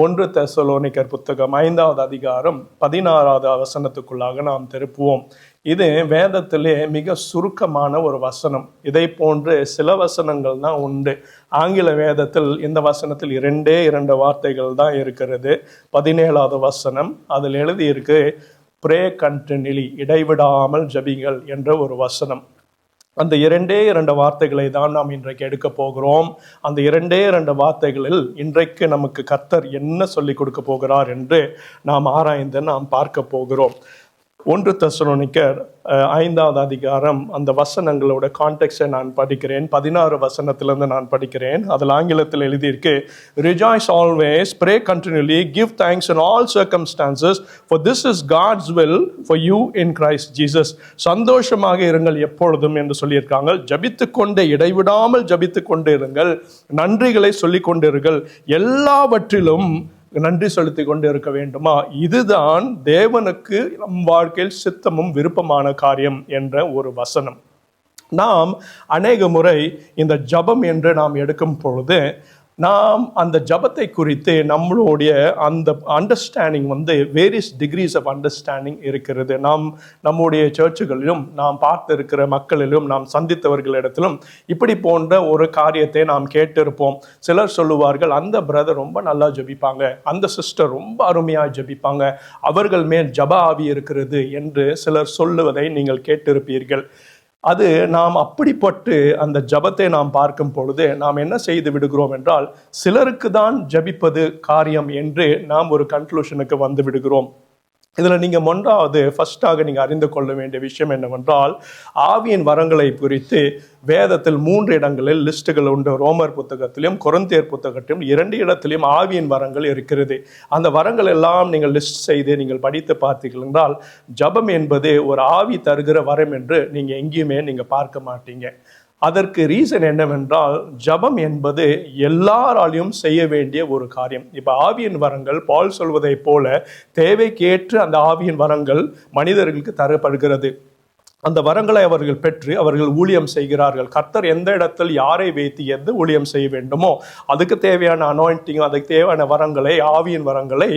1 தெசலோனிக்கர் புத்தகம் 5வது அதிகாரம் 16வது வசனத்துக்குள்ளாக நாம் திருப்புவோம். இது வேதத்திலே மிக சுருக்கமான ஒரு வசனம். இதை போன்று சில வசனங்கள் தான் உண்டு. ஆங்கில வேதத்தில் இந்த வசனத்தில் 2 வார்த்தைகள் தான் இருக்கிறது. 17வது வசனம் அதில் எழுதியிருக்கு, ப்ரே கண்டினியூலி, இடைவிடாமல் ஜபிங்கள் என்ற ஒரு வசனம். அந்த 2 வார்த்தைகளை தான் நாம் இன்றைக்கு எடுக்க போகிறோம். அந்த 2 வார்த்தைகளில் இன்றைக்கு நமக்கு கர்த்தர் என்ன சொல்லிக் கொடுக்க போகிறார் என்று நாம் ஆராய்ந்து நாம் பார்க்க போகிறோம். 1 தெசலோனிக்கர் 5வது அதிகாரம், அந்த வசனங்களோட கான்டெக்ஸ்டை நான் படிக்கிறேன். 16 வசனத்திலிருந்து நான் படிக்கிறேன். அதில் ஆங்கிலத்தில் எழுதியிருக்கு, Rejoice always, pray continually, give thanks in all circumstances, for this is God's will for you in Christ Jesus. சந்தோஷமாக இருங்கள் எப்பொழுதும் என்று சொல்லியிருக்காங்க. ஜபித்துக் கொண்டே, இடைவிடாமல் ஜபித்துக் கொண்டு இருங்கள், நன்றிகளை சொல்லிக் கொண்டிருங்கள், எல்லாவற்றிலும் நன்றி செலுத்தி கொண்டு இருக்க வேண்டுமா? இதுதான் தேவனுக்கு நம் வாழ்க்கையில் சித்தமும் விருப்பமான காரியம் என்ற ஒரு வசனம். நாம் அநேக முறை இந்த ஜபம் என்று நாம் எடுக்கும் பொழுது நாம் அந்த ஜபத்தை குறித்து நம்மளுடைய அந்த understanding various degrees of understanding இருக்கிறது. நம்முடைய சர்ச்சுகளிலும் நாம் பார்த்து இருக்கிற மக்களிலும் நாம் சந்தித்தவர்களிடத்திலும் இப்படி போன்ற ஒரு காரியத்தை நாம் கேட்டிருப்போம். சிலர் சொல்லுவார்கள், அந்த பிரதர் ரொம்ப நல்லா ஜபிப்பாங்க, அந்த சிஸ்டர் ரொம்ப அருமையாக ஜபிப்பாங்க, அவர்கள் மேல் ஜப ஆவி இருக்கிறது என்று சிலர் சொல்லுவதை நீங்கள் கேட்டிருப்பீர்கள். அது நாம் அப்படிப்பட்டு அந்த ஜபத்தை நாம் பார்க்கும் பொழுது நாம் என்ன செய்து விடுகிறோம் என்றால், சிலருக்கு தான் ஜபிப்பது காரியம் என்று நாம் ஒரு கன்க்ளூஷனுக்கு வந்து விடுகிறோம். இதில் நீங்கள் ஃபர்ஸ்டாக நீங்கள் அறிந்து கொள்ள வேண்டிய விஷயம் என்னவென்றால், ஆவியின் வரங்களை குறித்து வேதத்தில் 3 இடங்களில் லிஸ்ட்டுகள் உண்டு. ரோமர் புத்தகத்திலும் கொரிந்தியர் புத்தகத்திலும் 2 இடத்திலும் ஆவியின் வரங்கள் இருக்கிறது. அந்த வரங்கள் எல்லாம் நீங்கள் லிஸ்ட் செய்து நீங்கள் படித்து பார்த்தீர்கள் என்றால், ஜபம் என்பது ஒரு ஆவி தருகிற வரம் என்று நீங்கள் எங்கேயுமே நீங்கள் பார்க்க மாட்டீங்க. அதற்கு ரீசன் என்னவென்றால், ஜபம் என்பது எல்லாராலையும் செய்ய வேண்டிய ஒரு காரியம். இப்போ ஆவியின் வரங்கள் பால் சொல்வதை போல தேவைக்கேற்று அந்த ஆவியின் வரங்கள் மனிதர்களுக்கு தரப்படுகிறது. அந்த வரங்களை அவர்கள் பெற்று அவர்கள் ஊழியம் செய்கிறார்கள். கர்த்தர் எந்த இடத்தில் யாரை வைத்து எந்த ஊழியம் செய்ய வேண்டுமோ அதுக்கு தேவையான அனாயிண்டிங், அதுக்கு தேவையான வரங்களை, ஆவியின் வரங்களை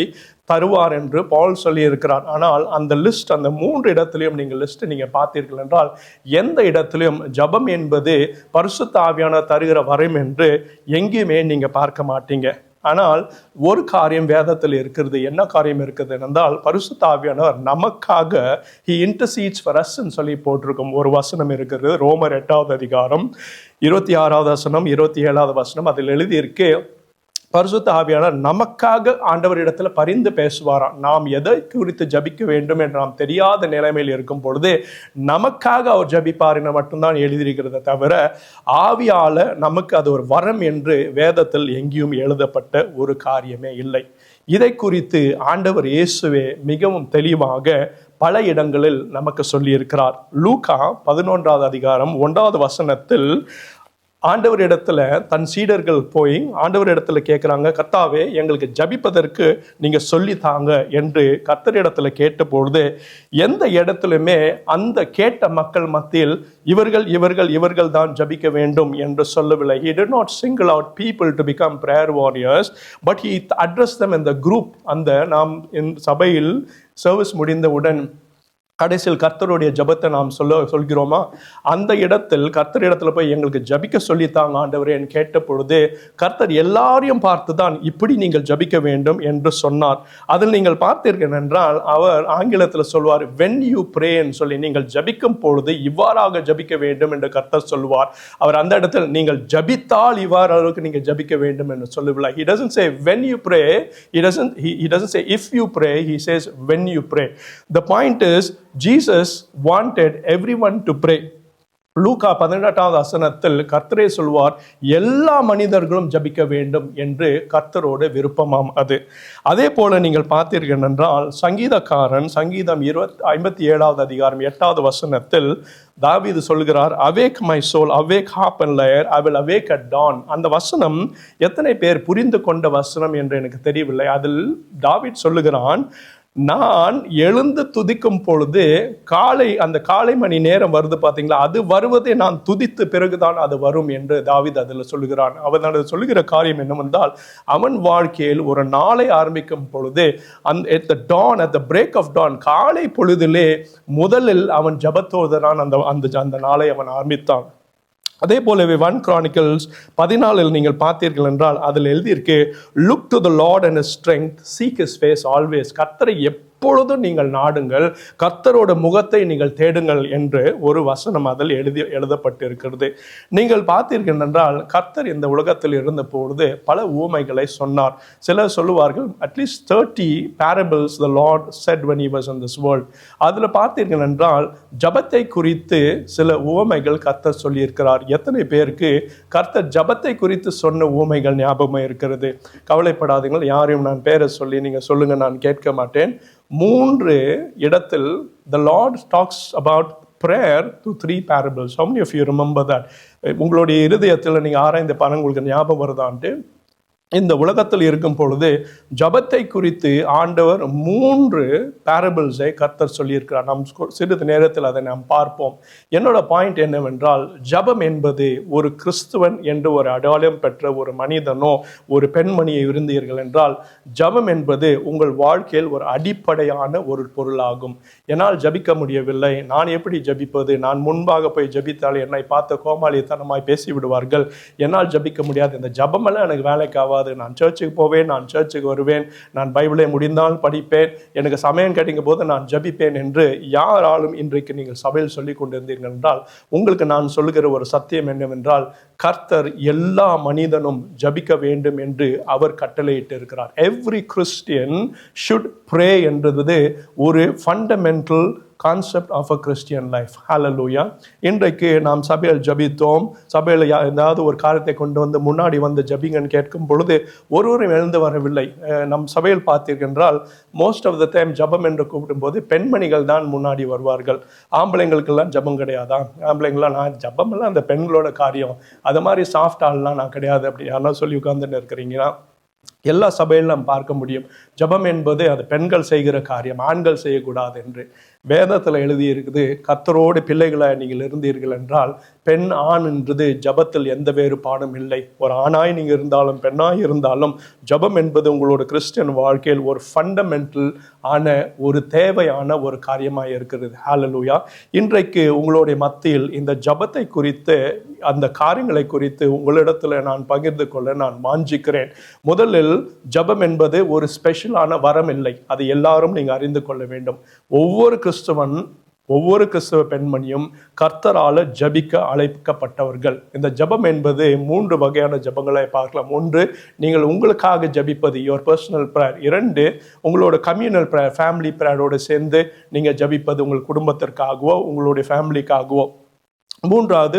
தருவார் என்று பவுல் சொல்லி இருக்கிறார். ஆனால் அந்த லிஸ்ட், அந்த 3 இடத்திலையும் நீங்கள் லிஸ்ட் நீங்கள் பார்த்தீர்கள் என்றால், எந்த இடத்திலும் ஜபம் என்பது பரிசுத்த ஆவியான தருகிற வரம் என்று எங்கேயுமே நீங்கள் பார்க்க மாட்டீங்க. ஆனால் ஒரு காரியம் வேதத்தில் இருக்கிறது. என்ன காரியம் இருக்குது என்றால், பரிசுத்த ஆவியானவர் நமக்காக he intercedes for us ன்னு சொல்லி போட்டிருக்கும் ஒரு வசனம் இருக்கிறது. ரோமர் 8வது அதிகாரம் 26வது வசனம் 27வது வசனம் அதில் எழுதியிருக்கு, பரிசுத்த ஆவியானவர் நமக்காக ஆண்டவரிடத்தில் பரிந்து பேசுவாராம். நாம் எதை குறித்து ஜபிக்க வேண்டும் என்று நாம் தெரியாத நிலைமையில் இருக்கும் பொழுது நமக்காக அவர் ஜபிப்பார் என மட்டும்தான் எழுதியிருக்கிறத தவிர, ஆவியால நமக்கு அது ஒரு வரம் என்று வேதத்தில் எங்கேயும் எழுதப்பட்ட ஒரு காரியமே இல்லை. இதை குறித்து ஆண்டவர் இயேசுவே மிகவும் தெளிவாக பல இடங்களில் நமக்கு சொல்லியிருக்கிறார். லூக்கா 11வது அதிகாரம் 1வது வசனத்தில் ஆண்டவர் இடத்துல தன் சீடர்கள் போய் ஆண்டவர் இடத்துல கேட்குறாங்க, கர்த்தாவே எங்களுக்கு ஜபிப்பதற்கு நீங்கள் சொல்லித்தாங்க என்று கர்த்தர் இடத்துல கேட்டபொழுது எந்த இடத்துலையுமே அந்த கேட்ட மக்கள் மத்தியில் இவர்கள் தான் ஜபிக்க வேண்டும் என்று சொல்லவில்லை. He did not single out people to become prayer warriors, but he addressed them in the group. அந்த நாம் சபையில் சர்வீஸ் முடிந்தவுடன் கடைசியில் கர்த்தருடைய ஜபத்தை நாம் சொல்கிறோமா, அந்த இடத்தில் கர்த்தர் இடத்துல போய் எங்களுக்கு ஜபிக்க சொல்லித்தாங்க ஆண்டவரே என்று கேட்ட பொழுது கர்த்தர் எல்லாரையும் பார்த்து தான் இப்படி நீங்கள் ஜபிக்க வேண்டும் என்று சொன்னார். அதில் நீங்கள் பார்த்தீர்கள் என்றால், அவர் ஆங்கிலத்தில் சொல்வார் when you pray என்று சொல்லி, நீங்கள் ஜபிக்கும் பொழுது இவ்வாறாக ஜபிக்க வேண்டும் என்று கர்த்தர் சொல்வார். அவர் அந்த இடத்தில் நீங்கள் ஜபித்தால் இவ்வாறு நீங்கள் ஜபிக்க வேண்டும் என்று சொல்லவில்லை. He doesn't say when you pray, he doesn't say if you pray, he says when you pray. The point is, Jesus wanted everyone to pray. லூக்கா 18வது வசனத்தில் கர்த்தரே சொல்வார், எல்லா மனிதர்களும் ஜபிக்க வேண்டும் என்று கர்த்தரோட விருப்பமாம் அது. அதே போல நீங்கள் பார்த்தீர்கள் என்றால், சங்கீதக்காரன் சங்கீதம் 57வது அதிகாரம் 8வது வசனத்தில் தாவீது சொல்கிறார், awake my soul, awake harp and lyre, I will awake at dawn. அந்த வசனம் எத்தனை பேர் புரிந்து கொண்ட வசனம் என்று எனக்கு தெரியவில்லை. அதில் தாவீது சொல்லுகிறான், நான் எழுந்து துதிக்கும் பொழுது அந்த காலை மணி நேரம் வருது பார்த்தீங்களா, அது வருவதே நான் துதித்து பிறகுதான் அது வரும் என்று தாவீது அதில் சொல்லுகிறான். அவன் அதில் சொல்லுகிற காரியம் என்னவென்றால், அவன் வாழ்க்கையில் ஒரு நாளை ஆரம்பிக்கும் பொழுது at the break of dawn, காலை பொழுதிலே முதலில் அவன் ஜபத்தோதரான் அந்த நாளை அவன் ஆரம்பித்தான். அதே போலவே 1 Chronicles 14 நீங்கள் பார்த்தீர்கள் என்றால் அதில் எழுதியிருக்கு, look to the Lord and his strength, seek his face always. கர்த்தரை எப்பொழுதும் நீங்கள் நாடுங்கள், கர்த்தரோட முகத்தை நீங்கள் தேடுங்கள் என்று ஒரு வசனம் அதில் எழுதப்பட்டிருக்கிறது. நீங்கள் பார்த்தீர்கள் என்றால் கர்த்தர் இந்த உலகத்தில் இருந்த பொழுது பல உவமைகளை சொன்னார். சிலர் சொல்லுவார்கள் at least 30 parables the Lord said when he was in this world. அதில் பார்த்தீர்கள் என்றால் ஜபத்தை குறித்து சில உவமைகள் கர்த்தர் சொல்லியிருக்கிறார். எத்தனை பேருக்கு கர்த்தர் ஜபத்தை குறித்து சொன்ன உவமைகள் ஞாபகம் இருக்கிறது? கவலைப்படாதீங்கள், யாரையும் நான் பேரை சொல்லி நீங்கள் சொல்லுங்க, நான் கேட்க மாட்டேன். 3 இடத்தில் the Lord talks about prayer to 3 parables. How many of you remember that? உங்களுடைய இருதயத்தில் நீங்கள் ஆராய்ந்த பாருங்க, உங்களுக்கு ஞாபகம் வருதான்ட்டு. இந்த உலகத்தில் இருக்கும் பொழுது ஜபத்தை குறித்து ஆண்டவர் 3 பேரபிள்ஸை கர்த்தர் சொல்லியிருக்கிறார். நாம் சிறிது நேரத்தில் அதை நாம் பார்ப்போம். என்னோட பாயிண்ட் என்னவென்றால், ஜபம் என்பது ஒரு கிறிஸ்துவன் என்று ஒரு அடையாளம் பெற்ற ஒரு மனிதனோ ஒரு பெண்மணியை இருந்தீர்கள் என்றால், ஜபம் என்பது உங்கள் வாழ்க்கையில் ஒரு அடிப்படையான ஒரு பொருளாகும். என்னால் ஜபிக்க முடியவில்லை, நான் எப்படி ஜபிப்பது? நான் முன்பாக போய் ஜபித்தால் என்னை பார்த்து கோமாளித்தனமாய் பேசிவிடுவார்கள், என்னால் ஜபிக்க முடியாது, இந்த ஜபமெல்லாம் எனக்கு வேலைக்காக, நான் சர்ச்சுக்கு போவேன், நான் சர்ச்சுக்கு வருவேன், நான் பைபிளை முடிந்தால் படிப்பேன், எனக்கு சமயம் கிடைக்கும் போது நான் ஜபிப்பேன் என்று யாராலும் இன்றைக்கு நீங்கள் சபையில் சொல்லிக் கொண்டிருந்தீர்கள் என்றால், உங்களுக்கு நான் சொல்லுகிற ஒரு சத்தியம் என்னவென்றால், கர்த்தர் எல்லா மனிதனும் ஜபிக்க வேண்டும் என்று அவர் கட்டளையிட்டு இருக்கிறார். எவ்ரி கிறிஸ்டியன் ஷுட் ப்ரே என்றது ஒரு fundamental concept of a Christian life. Hallelujah. இன்றைக்கு நாம் சபையில் ஜபித்தோம், சபையில் ஏதாவது ஒரு காரியத்தை கொண்டு வந்து முன்னாடி வந்து ஜபிங்கன்னு கேட்கும் பொழுது ஒருவரும் எழுந்து வரவில்லை. நம் சபையில் பார்த்தீர்கள் மோஸ்ட் ஆஃப் த டைம் ஜபம் என்று கூப்பிடும்போது பெண்மணிகள் தான் முன்னாடி வருவார்கள். ஆம்பளைங்களுக்கெல்லாம் ஜபம் கிடையாதா? ஆம்பளைங்களாம் நான் ஜபமெல்லாம் அந்த பெண்களோட காரியம், அது மாதிரி சாஃப்ட் ஆள்லாம் நான் கிடையாது அப்படி யாரெல்லாம் சொல்லி உட்கார்ந்துன்னு இருக்கிறீங்கன்னா, எல்லா சபையிலும் நாம் பார்க்க முடியும். ஜபம் என்பது அது பெண்கள் செய்கிற காரியம், ஆண்கள் செய்யக்கூடாது என்று வேதத்தில் எழுதியிருக்குது. கர்த்தரோடு பிள்ளைகளை நீங்கள் இருந்தீர்கள் என்றால் பெண் ஆண் என்றது ஜபத்தில் எந்த வேறுபாடும் இல்லை. ஒரு ஆணாய் நீங்கள் இருந்தாலும் பெண்ணாய் இருந்தாலும் ஜபம் என்பது உங்களோட கிறிஸ்டியன் வாழ்க்கையில் ஒரு ஃபண்டமெண்டல் ஆன ஒரு தேவையான ஒரு காரியமாக இருக்கிறது. ஹல்லேலூயா. இன்றைக்கு உங்களுடைய மத்தியில் இந்த ஜபத்தை குறித்து அந்த காரியங்களை குறித்து உங்களிடத்தில் நான் பகிர்ந்து கொள்ள நான் வாஞ்சிக்கிறேன். முதலில் ஜபம் என்பது ஒரு ஸ்பெஷலான வரம் இல்லை, அது எல்லாரும் நீங்கள் அறிந்து கொள்ள வேண்டும். ஒவ்வொரு கிறிஸ்தவ பெண்மணியும் கர்த்தரால ஜபிக்க அழைக்கப்பட்டவர்கள். இந்த ஜபம் என்பது 3 வகையான ஜபங்களை பார்க்கலாம். 1, நீங்கள் உங்களுக்காக ஜபிப்பது, யுவர் பர்சனல் ப்ரேயர். 2, உங்களோட கம்யூனல் ப்ரேயர், ஃபேமிலி ப்ரேயரோடு சேர்ந்து நீங்கள் ஜபிப்பது உங்கள் குடும்பத்திற்காகவோ உங்களுடைய ஃபேமிலிக்காகவோ. 3வது,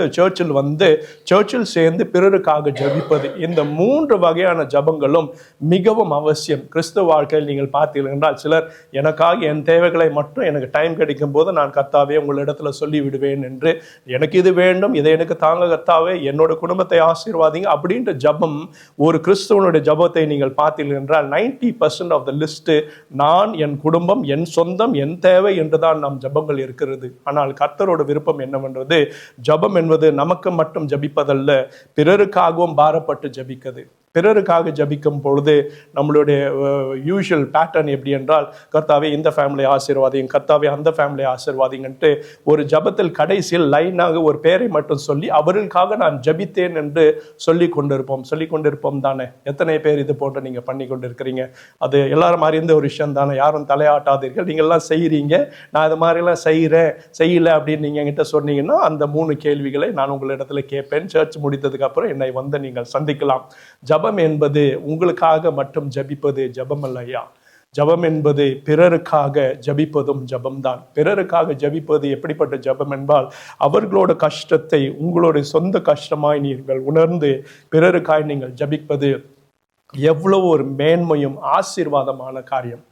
சர்ச்சில் சேர்ந்து பிறருக்காக ஜபிப்பது. இந்த 3 வகையான ஜபங்களும் மிகவும் அவசியம் கிறிஸ்துவ வாழ்க்கையில். நீங்கள் பார்த்தீர்கள் என்றால் சிலர் எனக்காக என் தேவைகளை மட்டும் எனக்கு டைம் கிடைக்கும் போது நான் கர்த்தாவே உங்களிடத்துல சொல்லி விடுவேன் என்று, எனக்கு இது வேண்டும், இதை எனக்கு தாங்க கர்த்தாவே, என்னோட குடும்பத்தை ஆசீர்வாதிங்க அப்படின்ற ஜபம் ஒரு கிறிஸ்துவனுடைய ஜபத்தை நீங்கள் பார்த்தீர்கள் என்றால் 90% ஆஃப் த லிஸ்ட் நான், என் குடும்பம், என் சொந்தம், என் தேவை என்றுதான் நம் ஜபங்கள் இருக்கிறது. ஆனால் கர்த்தரோட விருப்பம் என்னவென்றது, ஜபம் என்பது நமக்கு மட்டும் ஜபிப்பதல்ல, பிறருக்காகவும் பாரப்பட்டு ஜபிக்கிறது. பிறருக்காக ஜபிக்கும் பொழுது நம்மளுடைய யூஷுவல் பேட்டர்ன் எப்படி என்றால், கர்த்தாவே இந்த ஃபேமிலி ஆசீர்வாதிங்க, கர்த்தாவே அந்த ஃபேமிலி ஆசீர்வாதிங்கன்ட்டு ஒரு ஜபத்தில் கடைசியில் லைனாக ஒரு பேரை மட்டும் சொல்லி அவர்களுக்காக நான் ஜபித்தேன் என்று சொல்லி கொண்டிருப்போம் தானே? எத்தனை பேர் இது போன்று நீங்கள் பண்ணி கொண்டிருக்கிறீங்க? அது எல்லாரும் அறிந்த ஒரு விஷயம் தானே, யாரும் தலையாட்டாதீர்கள். நீங்கள்லாம் செய்கிறீங்க, நான் இது மாதிரிலாம் செய்யலை அப்படின்னு நீங்கள் என்கிட்ட சொன்னீங்கன்னா அந்த 3 கேள்விகளை நான் உங்களிடத்துல கேட்பேன். சர்ச் முடித்ததுக்கு அப்புறம் என்னை வந்து நீங்கள் சந்திக்கலாம். ஜபம் என்பது உங்களுக்காக மட்டும் ஜபிப்பது ஜபம் அல்லையா? ஜபம் என்பது பிறருக்காக ஜபிப்பதும் ஜபம்தான். பிறருக்காக ஜபிப்பது எப்படிப்பட்ட ஜபம் என்பால், அவர்களோட கஷ்டத்தை உங்களுடைய சொந்த கஷ்டமாய் நீங்கள் உணர்ந்து பிறருக்காய் நீங்கள் ஜபிப்பது எவ்வளவு ஒரு மேன்மையும் ஆசீர்வாதமான காரியம்.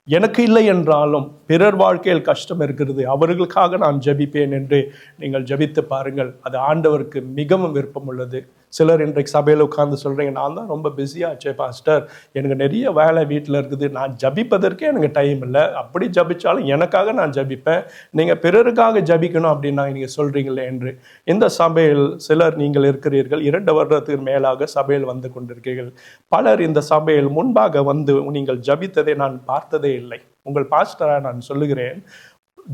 எனக்கு இல்லை என்றாலும் பிறர் வாழ்க்கையில் கஷ்டம் இருக்கிறது, அவர்களுக்காக நான் ஜபிப்பேன் என்று நீங்கள் ஜபித்து பாருங்கள். அது ஆண்டவருக்கு மிகவும் விருப்பம் உள்ளது. சிலர் இன்றைக்கு சபையில் உட்கார்ந்து சொல்கிறீங்க, நான் தான் ரொம்ப பிஸியாச்சே பாஸ்டர், எனக்கு நிறைய வேலை வீட்டில் இருக்குது, நான் ஜபிப்பதற்கே எனக்கு டைம் இல்லை, அப்படி ஜபிச்சாலும் எனக்காக நான் ஜபிப்பேன், நீங்கள் பிறருக்காக ஜபிக்கணும் அப்படின்னு நீங்கள் சொல்கிறீங்களே என்று. இந்த சபையில் சிலர் நீங்கள் இருக்கிறீர்கள், 2 வருடத்துக்கு மேலாக சபையில் வந்து கொண்டிருக்கிறீர்கள். பலர் இந்த சபையில் முன்பாக வந்து நீங்கள் ஜபித்ததை நான் பார்த்ததே இல்லை. உங்கள் பாஸ்டராக நான் சொல்லுகிறேன்,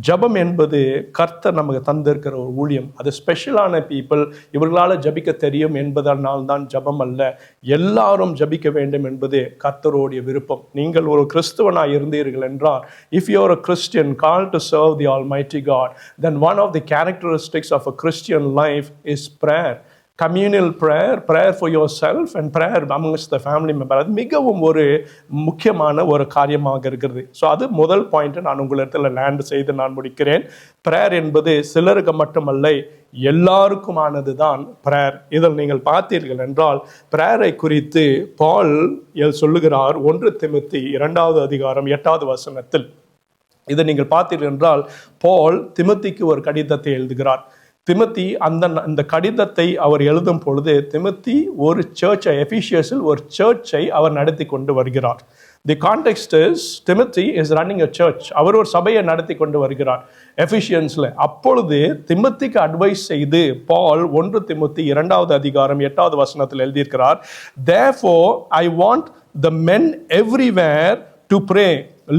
ஜபம் என்பது கர்த்தர் நமக்கு தந்திருக்கிற ஒரு ஊழியம். அது ஸ்பெஷலான பீப்புள், இவர்களால் ஜபிக்க தெரியும் என்பதனால் தான் ஜபம் அல்ல, எல்லாரும் ஜபிக்க வேண்டும் என்பது கர்த்தருடைய விருப்பம். நீங்கள் ஒரு கிறிஸ்துவனாக இருந்தீர்கள் என்றால், if you are a Christian called to serve the Almighty God, then one of the characteristics of a Christian life is prayer. Communal prayer, prayer for yourself and prayer amongst the family member. அது மிகவும் ஒரு முக்கியமான ஒரு காரியமாக இருக்கிறது. So அது முதல் point நான் உங்களிடத்தில் லேண்ட் செய்து நான் முடிக்கிறேன். ப்ரேயர் என்பது சிலருக்கு மட்டுமல்ல, எல்லாருக்குமானது தான் ப்ரேயர். இதில் நீங்கள் பார்த்தீர்கள் என்றால், ப்ரேயரை குறித்து பால் சொல்லுகிறார் 1 திமோத்தி 2வது அதிகாரம் 8வது வசனத்தில். இதை நீங்கள் பார்த்தீர்கள் என்றால், பால் திமோத்திக்கு ஒரு கடிதத்தை எழுதுகிறார். திமோத்தி அந்த கடிதத்தை அவர் எழுதும் பொழுது, திமோத்தி ஒரு சர்ச்சை, எபிசியஸில் ஒரு சர்ச்சை அவர் நடத்தி கொண்டு வருகிறார். The context is Timothy is running a church. அவர் ஒரு சபையை நடத்தி கொண்டு வருகிறார் எபிசியன்ஸ்ல. அப்பொழுது திமோத்திக்கு அட்வைஸ் செய்து பால் 1 திமோத்தி 2வது அதிகாரம் 8வது வசனத்தில் எழுதியிருக்கிறார், therefore I want the men everywhere to pray,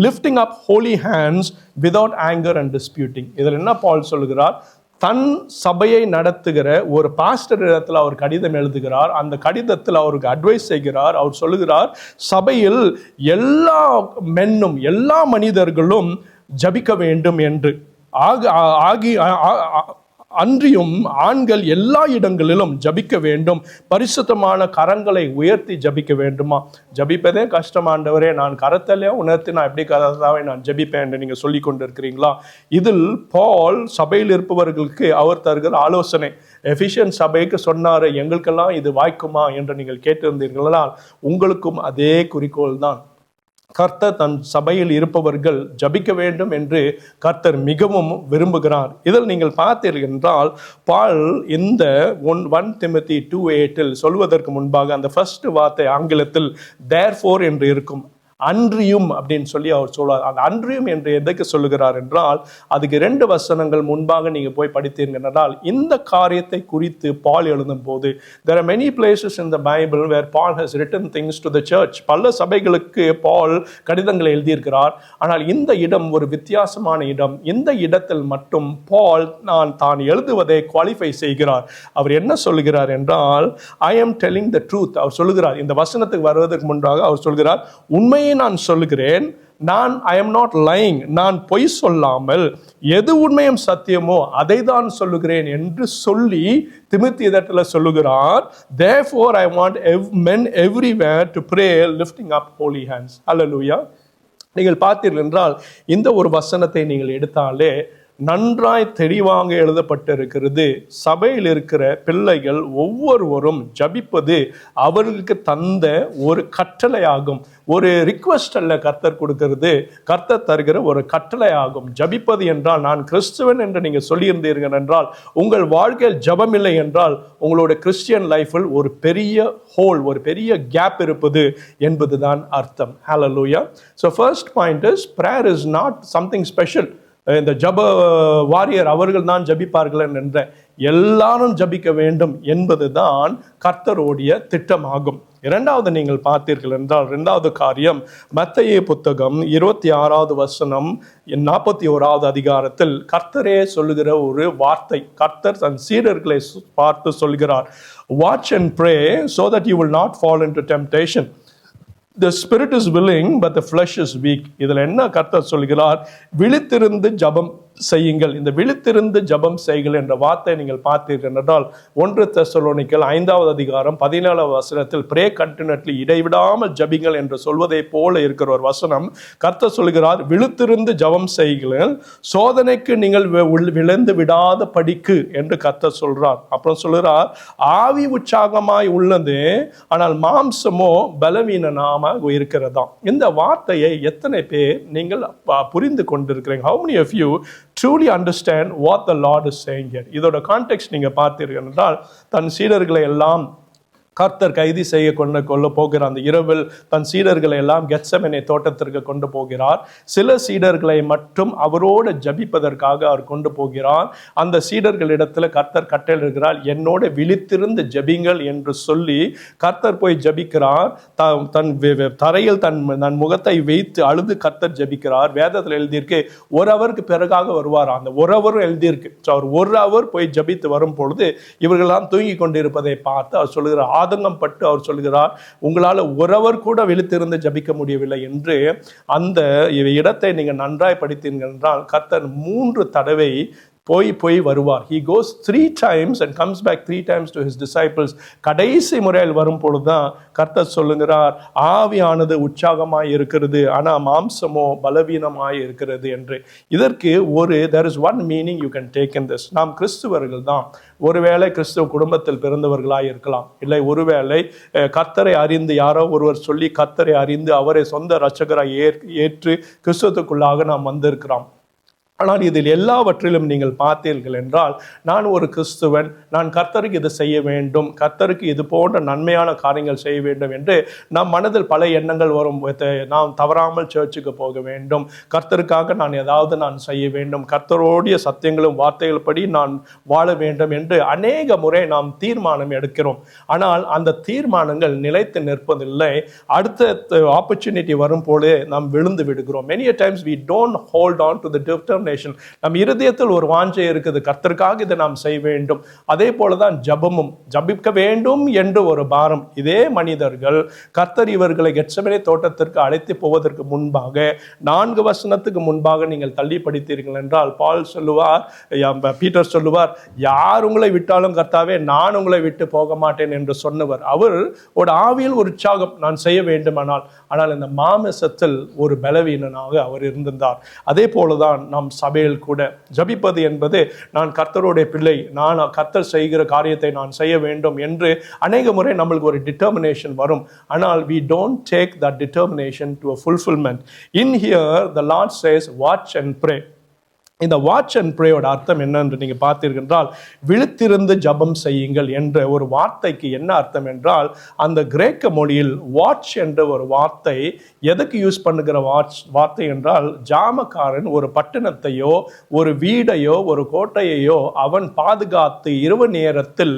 lifting up holy hands without anger and disputing. இதில் என்ன பால் சொல்லுகிறார், தன் சபையை நடத்துகிற ஒரு பாஸ்டர் இடத்துல அவர் கடிதம் எழுதுகிறார். அந்த கடிதத்தில் அவருக்கு அட்வைஸ் செய்கிறார். அவர் சொல்லுகிறார், சபையில் எல்லா மென்னும் எல்லா மனிதர்களும் ஜபிக்க வேண்டும் என்று. அன்றியும் ஆண்கள் எல்லா இடங்களிலும் ஜபிக்க வேண்டும், பரிசுத்தமான கரங்களை உயர்த்தி ஜபிக்க வேண்டுமா? ஜபிப்பதே கஷ்டமாண்டவரே, நான் கரத்திலே உணர்த்தி நான் எப்படி கரத்தாவே நான் ஜபிப்பேன் என்று நீங்கள் சொல்லி கொண்டு இருக்கிறீங்களா? இதில் பால் சபையில் இருப்பவர்களுக்கு அவர் தருகிற ஆலோசனை. எபிசியன் சபைக்கு சொன்னார், எங்களுக்கெல்லாம் இது வாய்க்குமா என்று நீங்கள் கேட்டிருந்தீர்களால் உங்களுக்கும் அதே குறிக்கோள் தான். கர்த்தர் தன் சபையில் இருப்பவர்கள் ஜபிக்க வேண்டும் என்று கர்த்தர் மிகவும் விரும்புகிறார். இதில் நீங்கள் பார்த்தீர்கள் என்றால், பால் இந்த 1 திமோத்தி 2:8 சொல்வதற்கு முன்பாக அந்த ஃபர்ஸ்ட் வார்த்தை ஆங்கிலத்தில் therefore என்று இருக்கும். அன்றியும் அப்படின்னு சொல்லி அவர் சொல்வார். அந்த அன்றியும் என்று எதற்கு சொல்லுகிறார் என்றால், அதுக்கு 2 வசனங்கள் முன்பாக நீங்க போய் படித்தீர்கள் என்றால், இந்த காரியத்தை குறித்து பால் எழுதும் போது, there are many places in the Bible where Paul has written things to the church. பல சபைகளுக்கு பால் கடிதங்களை எழுதியிருக்கிறார். ஆனால் இந்த இடம் ஒரு வித்தியாசமான இடம். இந்த இடத்தில் மட்டும் பால் தான் எழுதுவதை குவாலிஃபை செய்கிறார். அவர் என்ன சொல்லுகிறார் என்றால், I am telling the truth. அவர் சொல்லுகிறார், இந்த வசனத்துக்கு வருவதற்கு முன்பாக அவர் சொல்கிறார், உண்மையை நான் சொல்லுகிறேன், நான் ஐ எம் நாட் லைங், நான் பொய் சொல்லாமல் எது உண்மையும் சத்தியமோ அதை தான் சொல்லுகிறேன் என்று சொல்லி திமோத்தி இடத்துல சொல்லுகிறார். therefore I want men everywhere to pray lifting up holy hands. Hallelujah. நீங்கள் பார்த்தீர்கள் என்றால், இந்த ஒரு வசனத்தை நீங்கள் எடுத்தாலே நன்றாய் தெளிவாக எழுதப்பட்டிருக்கிறது. சபையில் இருக்கிற பிள்ளைகள் ஒவ்வொருவரும் ஜபிப்பது அவர்களுக்கு தந்த ஒரு கட்டளையாகும். ஒரு ரிக்வெஸ்ட் அல்ல கர்த்தர் கொடுக்கிறது, கர்த்தர் தருகிற ஒரு கட்டளையாகும். ஜபிப்பது என்றால், நான் கிறிஸ்துவன் என்று நீங்கள் சொல்லியிருந்தீர்கள் என்றால், உங்கள் வாழ்க்கையில் ஜபம் இல்லை என்றால் உங்களோட கிறிஸ்டியன் லைஃபில் ஒரு பெரிய ஹோல், ஒரு பெரிய கேப் இருப்பது என்பதுதான் அர்த்தம். ஹalleluya. So first point is, prayer is not something special. இந்த ஜப வாரியர் அவர்கள் தான் ஜபிப்பார்கள் என்ற, எல்லாரும் ஜபிக்க வேண்டும் என்பதுதான் கர்த்தருடைய திட்டமாகும். இரண்டாவது நீங்கள் பார்த்தீர்கள் என்றால், 2வது காரியம், மத்தேயு புத்தகம் 26வது வசனம் 41வது அதிகாரத்தில் கர்த்தரே சொல்லுகிற ஒரு வார்த்தை. கர்த்தர் தன் சீடர்களை பார்த்து சொல்கிறார், watch and pray so that you will not fall into temptation. The spirit is willing but the flesh is weak. இதில் என்ன கர்த்தர் சொல்கிறார், விழித்திருந்து ஜபம் செய்யுங்கள். இந்த விழித்திருந்து ஜபம் செய்யுங்கள் என்ற வார்த்தை நீங்கள் பார்த்தீர்கள் என்றால், 1 தெசலோனிக்கர் 5வது அதிகாரம் 17வது வசனத்தில் பிரே கண்டினியூட்லி, இடைவிடாமல் ஜபிங்கள் என்று சொல்வதை போல இருக்கிற ஒரு வசனம். கர்த்தர் சொல்கிறார், விழித்திருந்து ஜபம் செய்யுங்கள், சோதனைக்கு நீங்கள் விழுந்து விடாத படிக்கு என்று கர்த்தர் சொல்றார். அப்புறம் சொல்கிறார், ஆவி உற்சாகமாய் உள்ளது ஆனால் மாம்சமோ பலவீனமாக இருக்கிறதாம். இந்த வார்த்தையை எத்தனை பேர் நீங்கள் புரிந்து கொண்டிருக்கிறீங்க? How many of you truly understand what the Lord is saying here? இதோட கான்டெக்ஸ்ட் நீங்க பார்த்தீர்கள் என்றால், தன் சீடர்களை எல்லாம் கர்த்தர் கைது செய்ய கொள்ள போகிற அந்த இரவில் தன் சீடர்களை எல்லாம் கெத்செமனே தோட்டத்திற்கு கொண்டு போகிறார். சில சீடர்களை மட்டும் அவரோடு ஜபிப்பதற்காக அவர் கொண்டு போகிறார். அந்த சீடர்களிடத்துல கர்த்தர் கட்டளையிடுகிறார், என்னோட விழித்திருந்து ஜபிங்கள் என்று சொல்லி கர்த்தர் போய் ஜபிக்கிறார். தன் தரையில் தன் முகத்தை வைத்து அழுது கர்த்தர் ஜபிக்கிறார். வேதத்தில் எழுதியிருக்கு ஒரு அவருக்கு பிறகாக வருவார். அந்த ஒரு அவரும் எழுதியிருக்கு. அவர் ஒரு அவர் போய் ஜபித்து வரும் பொழுது இவர்களெல்லாம் தூங்கி கொண்டிருப்பதை பார்த்து அவர் சொல்லுகிறார், ஆதங்கம் பட்டு அவர் சொல்கிறார், உங்களால் ஒருவர் கூட விழித்திருந்து ஜபிக்க முடியவில்லை என்று. அந்த இடத்தை நீங்கள் நன்றாய் படித்தீர்கள் என்றால் கர்த்தர் 3 தடவை போய் வருவார். He goes 3 times and comes back 3 times to his disciples. கடைசி முறையில் வரும் பொழுதுதான் கர்த்தர் சொல்லுகிறார், ஆவியானது உற்சாகமாய் இருக்கிறது, ஆனா மாம்சமோ பலவீனமாய் இருக்கிறது என்று. இதற்கு there is one meaning you can take in this. நாம் கிறிஸ்துவர்கள் தான். ஒருவேளை கிறிஸ்துவ குடும்பத்தில் பிறந்தவர்களாய் இருக்கலாம், இல்லை ஒருவேளை கர்த்தரை அறிந்து யாரோ ஒருவர் சொல்லி கர்த்தரை அறிந்து அவரை சொந்த இரட்சகராய் ஏற்று கிறிஸ்துவுக்குள்ளாக நாம் வந்திருக்கிறோம். ஆனால் இதில் எல்லாவற்றிலும் நீங்கள் பார்த்தீர்கள் என்றால், நான் ஒரு கிறிஸ்துவன், நான் கர்த்தருக்கு இது செய்ய வேண்டும், கர்த்தருக்கு இது போன்ற நன்மையான காரியங்கள் செய்ய வேண்டும் என்று நம் மனதில் பல எண்ணங்கள் வரும். நாம் தவறாமல் சர்ச்சுக்கு போக வேண்டும், கர்த்தருக்காக நான் ஏதாவது நான் செய்ய வேண்டும், கர்த்தரோடைய சத்தியங்களும் வார்த்தைகள் படி நான் வாழ வேண்டும் என்று அநேக முறை நாம் தீர்மானம் எடுக்கிறோம். ஆனால் அந்த தீர்மானங்கள் நிலைத்து நிற்பதில்லை. அடுத்த ஆப்பர்ச்சுனிட்டி வரும் போது நாம் விழுந்து விடுகிறோம். Many a times we don't hold on to the determination. நம் இருதயத்தில் ஒரு வாஞ்சை இருக்குது, கர்த்தருக்காக இதை நாம் செய்ய வேண்டும். அதே போலதான் ஜபமும், ஜபிக்க வேண்டும் என்று ஒரு பாரம். இதே மனிதர்கள் கர்த்தர் இவர்களை கெத்செமனே தோட்டத்திற்கு அழைத்து போவதற்கு முன்பாக 4 வசனத்துக்கு முன்பாக நீங்கள் தள்ளி படித்தீர்கள் என்றால் பீட்டர் சொல்லுவார், யார் உங்களை விட்டாலும் கர்த்தாவே நான் உங்களை விட்டு போக மாட்டேன் என்று சொன்னவர். அவர் ஒரு ஆவியில் ஒரு உற்சாகம், நான் செய்ய வேண்டுமானால். ஆனால் இந்த மாமிசத்தில் ஒரு பலவீனனாக அவர் இருந்திருந்தார். அதே போலதான் நாம் சபையில் கூட ஜபிப்பது என்பது, நான் கர்த்தருடைய பிள்ளை, நான் கர்த்தர் செய்கிற காரியத்தை நான் செய்ய வேண்டும் என்று அநேக முறை நம்மளுக்கு ஒரு டிட்டர்மினேஷன் வரும். ஆனால் we don't take that determination to a fulfillment. In here the Lord says watch and pray. இந்த வாட்ச் அண்ட் ப்ரேயோட அர்த்தம் என்னன்னு நீங்க பார்த்தீர்கள் என்றால், விழித்திருந்து ஜபம் செய்யுங்கள் என்ற ஒரு வார்த்தைக்கு என்ன அர்த்தம் என்றால், அந்த கிரேக்க மொழியில் வாட்ச் என்ற ஒரு வார்த்தை எதுக்கு யூஸ் பண்ணுகிற வார்த்தை என்றால், ஜாமக்காரன் ஒரு பட்டணத்தையோ ஒரு வீடையோ ஒரு கோட்டையையோ அவன் பாதுகாத்து இரவு நேரத்தில்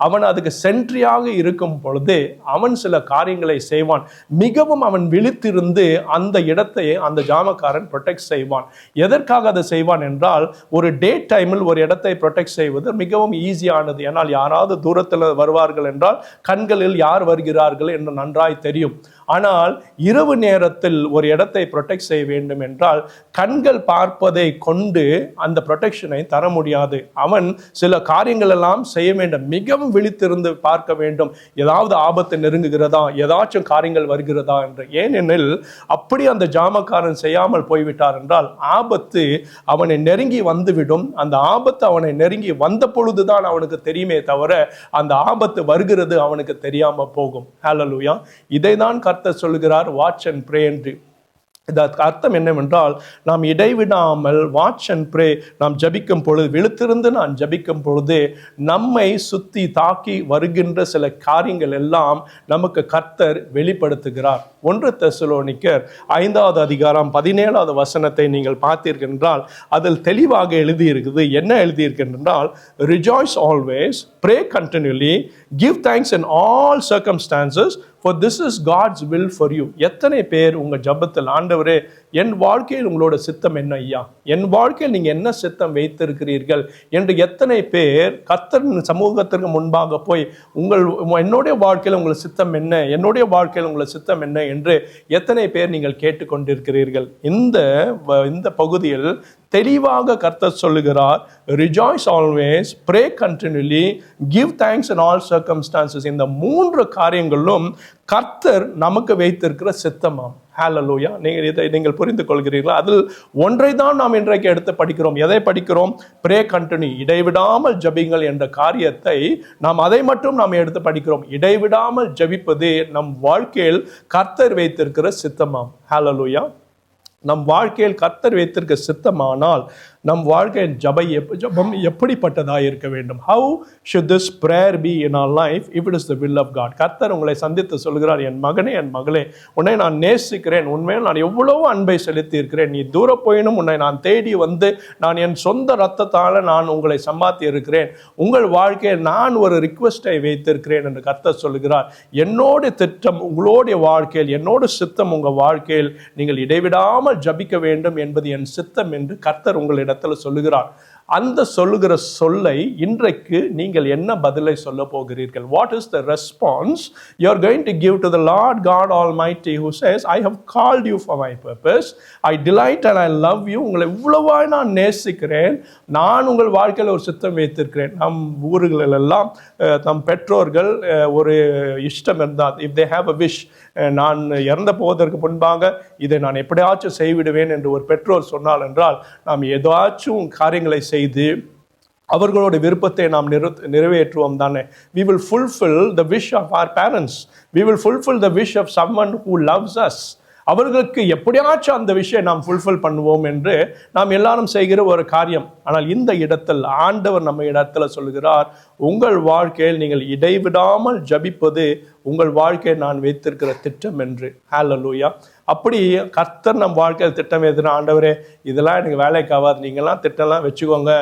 அவன் அதுக்கு சென்ட்ரியாக இருக்கும் பொழுது அவன் சில காரியங்களை செய்வான். மிகவும் அவன் விழித்திருந்து அந்த இடத்தை அந்த ஜாமக்காரன் ப்ரொடெக்ட் செய்வான். எதற்காக அதை செய்வான் என்றால், ஒரு டே டைமில் ஒரு இடத்தை ப்ரொடெக்ட் செய்வது மிகவும் ஈஸியானது. ஏனால் யாராவது தூரத்தில் வருவார்கள் என்றால் கண்களில் யார் வருகிறார்கள் என்று நன்றாய் தெரியும். ஆனால் இரவு நேரத்தில் ஒரு இடத்தை ப்ரொடெக்ட் செய்ய வேண்டும் என்றால் கண்கள் பார்ப்பதை கொண்டு அந்த ப்ரொடெக்ஷனை தர முடியாது. அவன் சில காரியங்கள் எல்லாம் செய்ய வேண்டும், மிகவும் விழித்திருந்து பார்க்க வேண்டும், ஏதாவது ஆபத்து நெருங்குகிறதா, ஏதாச்சும் காரியங்கள் வருகிறதா என்று. ஏனெனில் அப்படி அந்த ஜாமக்காரன் செய்யாமல் போய்விட்டார் என்றால் ஆபத்து அவனை நெருங்கி வந்துவிடும். அந்த ஆபத்து அவனை நெருங்கி வந்த பொழுதுதான் அவனுக்கு தெரியுமே தவிர அந்த ஆபத்து வருகிறது அவனுக்கு தெரியாம போகும். ஹல்லேலூயா. இதைதான் கர்த்தர் சொல்லுகிறார், வாட்ச் அண்ட் ப்ரே என்று. இதற்கு அர்த்தம் என்னவென்றால், நாம் இடைவிடாமல் வாட்ச் அண்ட் ப்ரே நாம் ஜபிக்கும் பொழுது, விழித்திருந்து நான் ஜபிக்கும் பொழுது நம்மை சுத்தி தாக்கி வருகின்ற சில காரியங்கள் எல்லாம் நமக்கு கர்த்தர் வெளிப்படுத்துகிறார். 1 தெசலோனிக்கர் 5வது அதிகாரம் 17வது வசனத்தை நீங்கள் பார்த்தீர்கள் என்றால் அதில் தெளிவாக எழுதியிருக்குது. என்ன எழுதியிருக்கின்றால், rejoice always, pray continually, give thanks in all circumstances, for this is God's will for you. எத்தனை பேர் உங்க ஜபத்தில், ஆண்டவரே என் வாழ்க்கையில் உங்களோட சித்தம் என்ன ஐயா, என் வாழ்க்கையில் நீங்க என்ன சித்தம் வைத்திருக்கிறீர்கள் என்று எத்தனை பேர் கர்த்தரின் சமூகத்திற்கு முன்பாக போய் என்னுடைய வாழ்க்கையில் உங்கள் சித்தம் என்ன, என்னுடைய வாழ்க்கையில் உங்கள் சித்தம் என்ன என்று எத்தனை பேர் நீங்கள் கேட்டுக்கொண்டிருக்கிறீர்கள்? இந்த பகுதியில் தெளிவாக கர்த்தர் சொல்லுகிறார், rejoice always, pray continually, give thanks in all circumstances. இந்த 3 காரியங்களும் கர்த்தர் நமக்கு வைத்திருக்கிற சித்தமாம். ஹல்லேலூயா. நீங்கள் புரிந்து கொள்கிறீர்களா? அதில் ஒன்றை தான் நாம் இன்றைக்கு எடுத்து படிக்கிறோம். எதை படிக்கிறோம்? ப்ரே கண்டினியூ, இடைவிடாமல் ஜபிங்கள் என்ற காரியத்தை நாம் அதை மட்டும் நாம் எடுத்து படிக்கிறோம். இடைவிடாமல் ஜபிப்பது நம் வாழ்க்கையில் கர்த்தர் வைத்திருக்கிற சித்தமாம். ஹல்லேலூயா. நம் வாழ்க்கையில் கர்த்தர் வைத்திருக்க சித்தமானால் நம் வாழ்க்கையின் ஜபம் எப்படிப்பட்டதாக இருக்க வேண்டும்? How should this prayer be in our life if it is the will of God? கர்த்தர் உங்களை சந்தித்து சொல்கிறார், என் மகனே, என் மகளே, உன்னை நான் நேசிக்கிறேன், உண்மையில் நான் எவ்வளவு அன்பை செலுத்தி இருக்கிறேன், நீ தூர போயினும் உன்னை நான் தேடி வந்து நான் என் சொந்த ரத்தத்தால் நான் உங்களை சம்பாத்தி இருக்கிறேன், உங்கள் வாழ்க்கையில் நான் ஒரு ரிக்வெஸ்டை வைத்திருக்கிறேன் என்று கர்த்தர் சொல்கிறார். என்னோட திட்டம் உங்களுடைய வாழ்க்கையில், என்னோட சித்தம் உங்கள் வாழ்க்கையில் நீங்கள் இடைவிடாமல் ஜபிக்க வேண்டும் என்பது என் சித்தம் என்று கர்த்தர் உங்களிடத்தில் சொல்லுகிறார். அந்த சொல்லுகிற சொல்லை இன்றைக்கு நீங்கள் என்ன பதிலை சொல்ல போகிறீர்கள்? What is the response you are going to give to the Lord God Almighty who says, I have called you for my purpose, I delight and I love you. உங்களை இவ்வளவாய் நான் நேசிக்கிறேன், நான் உங்கள் வாழ்க்கையில் ஒரு சித்தம் வைத்திருக்கிறேன். நம் ஊர்களிலெல்லாம் நம் பெற்றோர்கள் ஒரு இஷ்டம் இருந்தால், if they have a wish, நான் இறந்த போவதற்கு முன்பாக இதை நான் எப்படியாச்சும் செய்விடுவேன் என்று ஒரு பெற்றோர் சொன்னால் என்றால், நாம் ஏதாச்சும் காரியங்களை செய்து அவர்களோட விருப்பத்தை நாம் நிறைவேற்றுவோம் தானே. We will fulfill the wish of our parents. We will fulfill the wish of someone who loves us. அவர்களுக்கு எப்படியாச்சும் அந்த விஷயம் நாம் ஃபுல்ஃபில் பண்ணுவோம் என்று நாம் எல்லாரும் செய்கிற ஒரு காரியம். ஆனால் இந்த இடத்தில் ஆண்டவர் நம்ம இடத்துல சொல்கிறார், உங்கள் வாழ்க்கையில் நீங்கள் இடைவிடாமல் ஜபிப்பது உங்கள் வாழ்க்கையை நான் வைத்திருக்கிற திட்டம் என்று. ஹல்லேலூயா. அப்படி கர்த்தர் நம் வாழ்க்கையில் திட்டம் எதுனா, ஆண்டவரே இதெல்லாம் எனக்கு வேலைக்கு ஆகாது, நீங்கள்லாம் திட்டம்லாம் வச்சுக்கோங்க,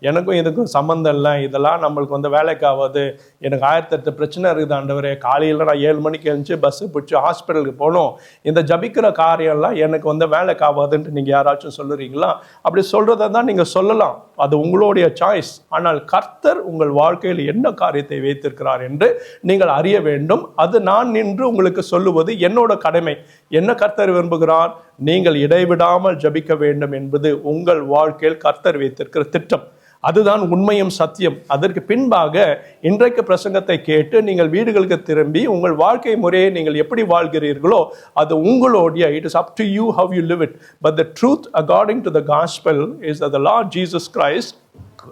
எனக்கும் இதுக்கும் சம்மந்தம் இல்லை, இதெல்லாம் நம்மளுக்கு வேலைக்கு ஆகாது, எனக்கு 1008 பிரச்சனை இருக்குது ஆண்டவரே, காலையில் நான் 7 மணிக்கு எழுந்துச்சு பஸ்ஸு பிடிச்சி ஹாஸ்பிட்டலுக்கு போகணும், இந்த ஜபிக்கிற காரியம்லாம் எனக்கு வேலைக்கு ஆகாதுன்ட்டு நீங்கள் யாராச்சும் சொல்லுறீங்களா? அப்படி சொல்கிறத தான் நீங்கள் சொல்லலாம், அது உங்களுடைய சாய்ஸ். ஆனால் கர்த்தர் உங்கள் வாழ்க்கையில் என்ன காரியத்தை வைத்திருக்கிறார் என்று நீங்கள் அறிய வேண்டும். அது நான் நின்று உங்களுக்கு சொல்லுவது என்னோட கடமை. என்ன கர்த்தர் விரும்புகிறார்? நீங்கள் இடைவிடாமல் ஜபிக்க வேண்டும் என்பது உங்கள் வாழ்க்கையில் கர்த்தர் வைத்திருக்கிற திட்டம். அதுதான் உண்மையும் சத்தியம். அதற்கு பின்பாக இன்றைக்கு பிரசங்கத்தை கேட்டு நீங்கள் வீடுகளுக்கு திரும்பி உங்கள் வாழ்க்கை முறையை நீங்கள் எப்படி வாழ்கிறீர்களோ அது உங்களுடைய, it is up to you how you live it. But the truth according to the gospel is that the Lord Jesus Christ,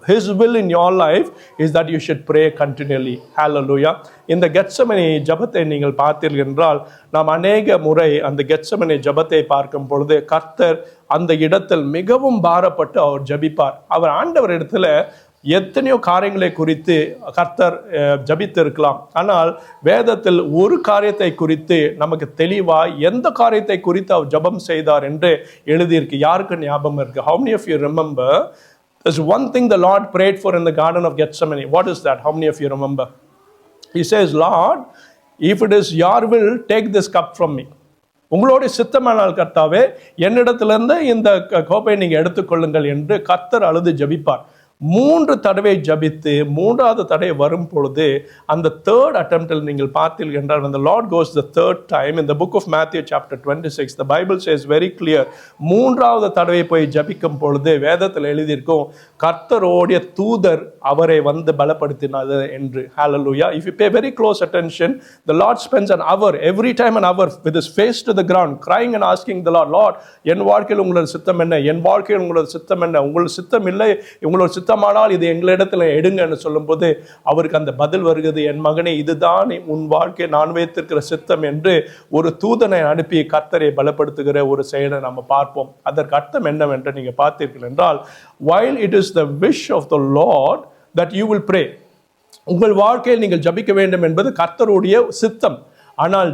His will in your life is that you should pray continually. Hallelujah. இந்த Gethsemane ஜபத்தை நீங்கள் பார்த்தீர்கள் என்றால், நாம் அநேக முறை அந்த Gethsemane ஜபத்தை பார்க்கும் பொழுது கர்த்தர் அந்த இடத்தில் மிகவும் பாரப்பட்டு அவர் ஜபிப்பார். அவர் ஆண்டவர் இடத்துல எத்தனையோ காரியங்களை குறித்து கர்த்தர் ஜபித்திருக்கலாம். ஆனால் வேதத்தில் ஒரு காரியத்தை குறித்து நமக்கு தெளிவாய் எந்த காரியத்தை குறித்து அவர் ஜபம் செய்தார் என்று எழுதியிருக்கு. யாருக்கு ஞாபகம் இருக்கு? How many of you remember? There's one thing the Lord prayed for in the Garden of Gethsemane. What is that? How many of you remember? He says, Lord, if it is your will, take this cup from me. உங்களுடைய சித்தமானால் கர்த்தாவே, என்னிடத்திலிருந்து இந்த கோப்பை நீங்கள் எடுத்துக்கொள்ளுங்கள் என்று கர்த்தர் அழுது ஜபிப்பார். 3 தடவை ஜபித்து 3வது தடவை வரும் பொழுது அந்த third attemptல் நீங்கள் பார்த்தீர்கள் என்றால், when the Lord goes the third time in the book of Matthew chapter 26, the Bible says very clear, 3வது தடவை போய் ஜபிக்கும் பொழுது வேதத்தில் எழுதியிருக்கும், கர்த்தரோடைய தூதர் அவரை பலப்படுத்தினார் என்று. Hallelujah. If you pay very close attention, the Lord spends an hour, every time an hour, with his face to the ground, crying and asking the Lord, Lord, என் வாழ்க்கையில் உங்களோட சித்தம் என்ன? என் வாழ்க்கையில் உங்களோட சித்தம் என்ன? உங்களோட சித்தம் இல்லை, உங்களோட சித்தமானால் இது எங்களிடத்தில் எடுங்கன்னு சொல்லும்போது அவருக்கு அந்த பதில் வருகிறது, என் மகனே, இதுதான் உன் வாழ்க்கை நான் வைத்திருக்கிற சித்தம் என்று ஒரு தூதனை அனுப்பி கர்த்தரை பலப்படுத்துகிற ஒரு செயலை நம்ம பார்ப்போம். அதற்கு அர்த்தம் என்னவென்று நீங்க பார்த்தீர்கள் என்றால், while it is the wish of the Lord that you will pray, உங்கள் வாழ்க்கையில் நீங்கள் ஜபிக்க வேண்டும் என்பது கர்த்தருடைய சித்தம். ஆனால்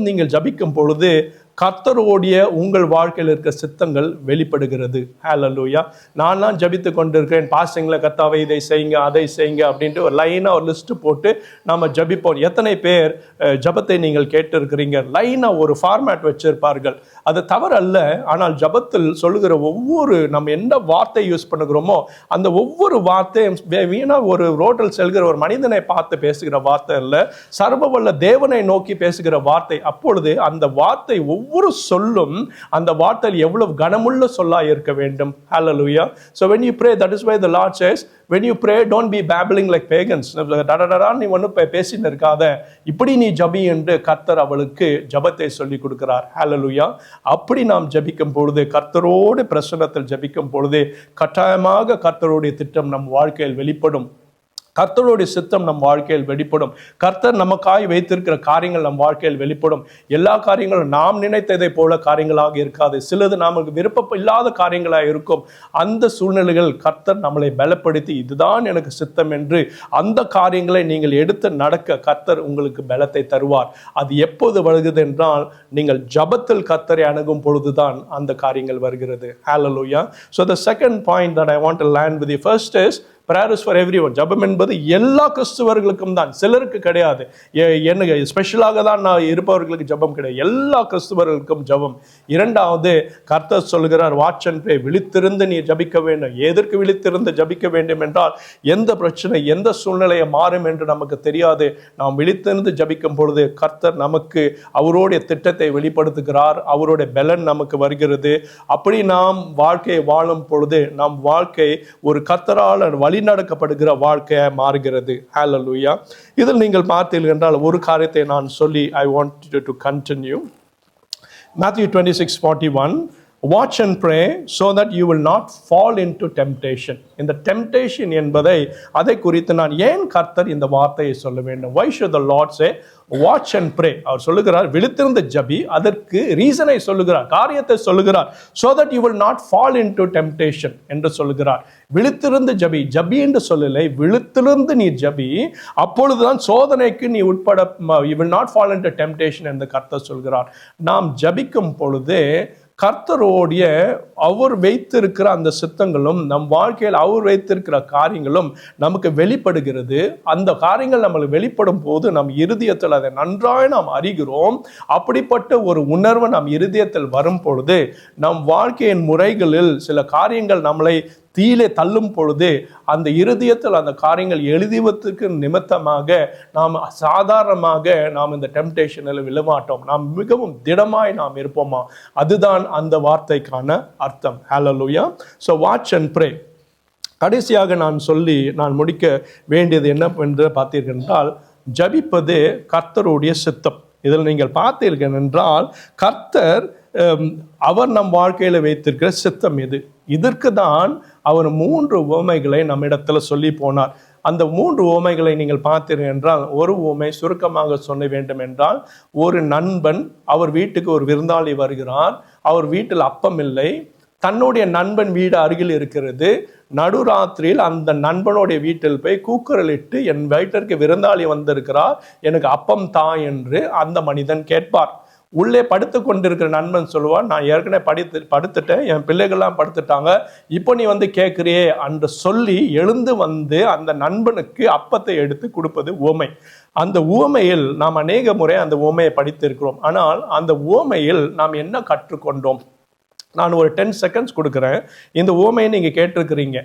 நீங்கள் ஜபிக்கும் பொழுது கர்த்தரோடைய உங்கள் வாழ்க்கையில் இருக்க சித்தங்கள் வெளிப்படுகிறது. ஹல்லேலூயா. நான் ஜபித்து கொண்டிருக்கிறேன், பாஸ்டிங்ல கர்த்தாவே இதை செய்யுங்க அதை செய்யுங்க அப்படின்ட்டு ஒரு லைனா ஒரு லிஸ்ட் போட்டு நாம ஜபிப்போம். எத்தனை பேர் ஜபத்தை நீங்கள் கேட்டு இருக்கிறீங்க? லைனா ஒரு ஃபார்மேட் வச்சிருப்பார்கள். அது தவறு அல்ல. ஆனால் ஜபத்தில் சொல்லுகிற ஒவ்வொரு நம்ம எந்த வார்த்தை யூஸ் பண்ணுகிறோமோ அந்த ஒவ்வொரு வார்த்தையும் வீணா ஒரு ரோட்டில் செல்கிற ஒரு மனிதனை பார்த்து பேசுகிற வார்த்தை அல்ல, சர்வவல்ல தேவனை நோக்கி பேசுகிற வார்த்தை. அப்பொழுது அந்த வார்த்தை ஒவ்வொரு சொல்லும் அந்த வார்த்தையில் எவ்வளவு கனமுள்ள சொல்லா இருக்க வேண்டும். Hallelujah. So when you pray, that is why the Lord says, when you pray, don't be babbling like pagans. நீ ஒன்னும் பேசின்னு இருக்காத, இப்படி நீ ஜபி என்று கர்த்தர் அவளுக்கு ஜபத்தை சொல்லி கொடுக்கிறார். Hallelujah. அப்படி நாம் ஜபிக்கும் பொழுது, கர்த்தரோடு பிரசன்னத்தில் ஜபிக்கும் பொழுது கட்டாயமாக கர்த்தருடைய திட்டம் நம் வாழ்க்கையில் வெளிப்படும். கர்த்தருடைய சித்தம் நம் வாழ்க்கையில் வெளிப்படும். கர்த்தர் நமக்காய் வைத்திருக்கிற காரியங்கள் நம் வாழ்க்கையில் வெளிப்படும். எல்லா காரியங்களும் நாம் நினைத்ததை போல காரியங்களாக இருக்காது. சிலது நமக்கு விருப்பம் இல்லாத காரியங்களாக இருக்கும். அந்த சூழ்நிலைகள் கர்த்தர் நம்மளை பலப்படுத்தி இதுதான் எனக்கு சித்தம் என்று அந்த காரியங்களை நீங்கள் எடுத்து நடக்க கர்த்தர் உங்களுக்கு பலத்தை தருவார். அது எப்போது வருகிறது என்றால் நீங்கள் ஜபத்தில் கர்த்தரை அணுகும் பொழுதுதான் அந்த காரியங்கள் வருகிறது. Hallelujah. So the second point that I want to land with you first is prayer is for everyone. ஜபம் என்பது எல்லா கிறிஸ்துவர்களுக்கும் தான், சிலருக்கு கிடையாது. எனக்கு ஸ்பெஷலாக தான் நான் இருப்பவர்களுக்கு ஜபம் கிடையாது, எல்லா கிறிஸ்துவர்களுக்கும் ஜபம். இரண்டாவது, கர்த்தர் சொல்கிறார் வாட்ச் அண்ட் ப்ரே, விழித்திருந்து நீ ஜபிக்க வேண்டும். எதற்கு விழித்திருந்து ஜபிக்க வேண்டும் என்றால் எந்த பிரச்சனை எந்த சூழ்நிலையை மாறும் என்று நமக்கு தெரியாது. நாம் விழித்திருந்து ஜபிக்கும் பொழுது கர்த்தர் நமக்கு அவருடைய திட்டத்தை வெளிப்படுத்துகிறார், அவருடைய பலன் நமக்கு வருகிறது. அப்படி நாம் வாழ்க்கையை வாழும் பொழுது நம் வாழ்க்கை ஒரு கர்த்தரால் வழி நடக்கப்படுகிற வாழ்க்கையை மாறுகிறது. ஹalleluya. இதில் நீங்கள் பார்த்தீர்கள் என்றால் ஒரு காரியத்தை நான் சொல்லி I want you to continue. Matthew 26:41, watch and pray so that you will not fall into temptation. இந்த temptation என்பதை அதை குறித்து நான் ஏன் கர்த்தர் இந்த வார்த்தையை சொல்ல வேண்டும்? Why should the Lord say watch and pray? அவர் சொல்லுகிறார் விழித்திருந்து ஜபி. அதற்கு ரீசனை சொல்லுகிறார், காரியத்தை சொல்லுகிறார். so that you will not fall into temptation என்று சொல்லுகிறார். விழித்திருந்து ஜபி, ஜபி என்று சொல்லலை, விழித்திருந்து நீ ஜபி, அப்பொழுதுதான் சோதனைக்கு நீ உட்பட you will not fall into temptation என்று கர்த்தர் சொல்கிறார். நாம் ஜபிக்கும் பொழுது கர்த்தரோடைய அவர் வைத்திருக்கிற அந்த சித்தங்களும் நம் வாழ்க்கையில் அவர் வைத்திருக்கிற காரியங்களும் நமக்கு வெளிப்படுகிறது. அந்த காரியங்கள் நம்மளுக்கு வெளிப்படும் போது நம் இருதயத்தில் அதை நன்றாக நாம் அறிகிறோம். அப்படிப்பட்ட ஒரு உணர்வு நம் இருதயத்தில் வரும் பொழுது நம் வாழ்க்கையின் முறைகளில் சில காரியங்கள் நம்மளை தீயிலே தள்ளும் பொழுது அந்த இருதயத்தில் அந்த காரியங்கள் எழுதுவதற்கு நிமித்தமாக நாம் சாதாரணமாக நாம் இந்த டெம்டேஷனில் விழமாட்டோம். நாம் மிகவும் திடமாய் நாம் இருப்போமா? அதுதான் அந்த வார்த்தைக்கான அர்த்தம். ஹalleluya. So watch and pray. கடைசியாக நான் முடிக்க வேண்டியது என்ன என்று பார்த்தீர்கள் என்றால் ஜபிப்பது கர்த்தருடைய சித்தம். இதில் நீங்கள் பார்த்தீர்கள் என்றால் கர்த்தர் அவர் நம் வாழ்க்கையில் வைத்திருக்கிற சித்தம் இது. இதற்கு தான் அவர் 3 உவமைகளை நம்மிடத்தில் சொல்லி போனார். அந்த 3 உவமைகளை நீங்கள் பார்த்தீர்கள் என்றால் ஒரு உவமை சுருக்கமாக சொல்ல வேண்டும் என்றால் ஒரு நண்பன் அவர் வீட்டுக்கு ஒரு விருந்தாளி வருகிறார். அவர் வீட்டில் அப்பம் இல்லை. தன்னுடைய நண்பன் வீடு அருகில் இருக்கிறது. நடுராத்திரியில் அந்த நண்பனுடைய வீட்டில் போய் கூக்குரலிட்டு என் வீட்டிற்கு விருந்தாளி வந்திருக்கிறார், எனக்கு அப்பம் தா என்று அந்த மனிதன் கேட்பார். உள்ளே படுத்து கொண்டிருக்கிற நண்பன் சொல்லுவான், நான் ஏற்கனவே படுத்துட்டேன், என் பிள்ளைகள்லாம் படுத்துட்டாங்க, இப்போ நீ வந்து கேட்குறியே என்று சொல்லி எழுந்து வந்து அந்த நண்பனுக்கு அப்பத்தை எடுத்து கொடுப்பது உவமை. அந்த உவமையில் நாம் அநேக முறை அந்த உவமையை படித்திருக்கிறோம். ஆனால் அந்த உவமையில் நாம் என்ன கற்றுக்கொண்டோம்? நான் ஒரு 10 seconds கொடுக்குறேன். இந்த உவமையை நீங்கள் கேட்டிருக்கிறீங்க.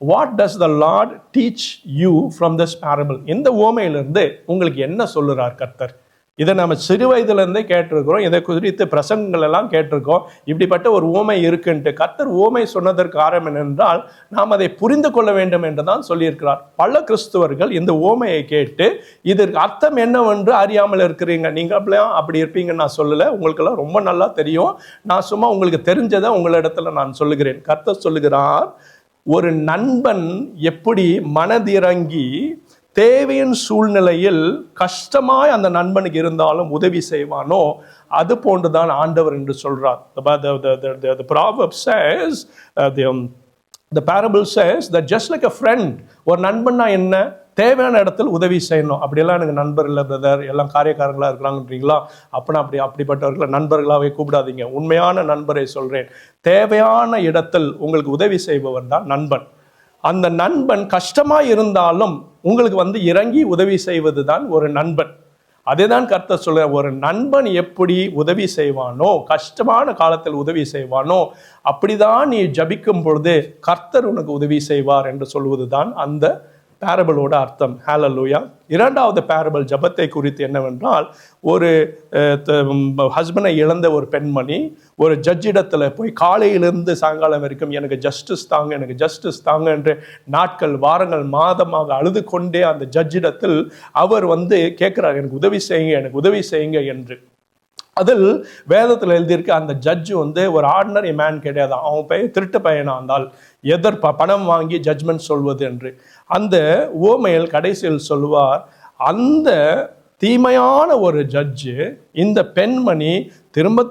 What does the Lord teach you from this parable? இந்த உவமையிலிருந்து உங்களுக்கு என்ன சொல்லுறார் கர்த்தர்? இதை நம்ம சிறு வயதிலிருந்தே கேட்டிருக்கிறோம். இதை குறித்து பிரசங்கங்கள் எல்லாம் கேட்டிருக்கோம். இப்படிப்பட்ட ஒரு உவமை இருக்குன்ட்டு கர்த்தர் உவமை சொன்னதற்கு காரணம் என்னென்றால் நாம் அதை புரிந்து கொள்ள வேண்டும் என்று தான் சொல்லியிருக்கிறார். பல கிறிஸ்துவர்கள் இந்த உவமையை கேட்டு இதற்கு அர்த்தம் என்னவென்று அறியாமல் இருக்கிறீங்க. நீங்கள் அப்படி இருப்பீங்கன்னு நான் சொல்லலை, உங்களுக்கெல்லாம் ரொம்ப நல்லா தெரியும். நான் சும்மா உங்களுக்கு தெரிஞ்சதை உங்களிடத்துல நான் சொல்லுகிறேன். கர்த்தர் சொல்லுகிறார், ஒரு நண்பன் எப்படி மனதிறங்கி தேவையின் சூழ்நிலையில் கஷ்டமாய் அந்த நண்பனுக்கு இருந்தாலும் உதவி செய்வானோ அது போன்றுதான் ஆண்டவர் என்று சொல்றார். The proverb says, the parable says that just like a friend, ஒரு நண்பன்னா என்ன, தேவையான இடத்துல உதவி செய்யணும். அப்படியெல்லாம் எனக்கு நண்பர் இல்லை பிரதர், எல்லாம் காரியக்காரங்களா இருக்கிறாங்கன்றீங்களா? அப்படிப்பட்டவர்களை நண்பர்களாகவே கூப்பிடாதீங்க. உண்மையான நண்பரை சொல்றேன். தேவையான இடத்தில் உங்களுக்கு உதவி செய்பவர் தான் நண்பன். அந்த நண்பன் கஷ்டமாக இருந்தாலும் உங்களுக்கு வந்து இறங்கி உதவி செய்வது தான் ஒரு நண்பன். அதே தான் கர்த்தர் சொல்ற, ஒரு நண்பன் எப்படி உதவி செய்வானோ, கஷ்டமான காலத்தில் உதவி செய்வானோ, அப்படிதான் நீ ஜபிக்கும் பொழுது கர்த்தர் உனக்கு உதவி செய்வார் என்று சொல்வது தான் அந்த பேரபிளோட அர்த்தம். ஹalleluya. இரண்டாவது பேரபிள் ஜபத்தை குறித்து என்னவென்றால், ஒரு ஹஸ்பண்டை இழந்த ஒரு பெண்மணி ஒரு ஜட்ஜிடத்தில் போய் காலையிலிருந்து சாயங்காலம் வரைக்கும் எனக்கு ஜஸ்டிஸ் தாங்க என்று நாட்கள் வாரங்கள் மாதமாக அழுது கொண்டே அந்த ஜட்ஜிடத்தில் அவர் வந்து கேட்கிறார், எனக்கு உதவி செய்யுங்க என்று. அதில் வேதத்தில் எழுதியிருக்கு, அந்த ஜட்ஜு வந்து ஒரு ஆர்டினரி மேன் கிடையாது, அவன் பெயர் திருட்டு பையனா இருந்தால் பணம் வாங்கி ஜட்ஜ்மெண்ட் சொல்வது என்று. அந்த உவமையில் கடைசியில் சொல்லுவார், அந்த தீமையான ஒரு ஜட்ஜு இந்த பெண்மணி திரும்ப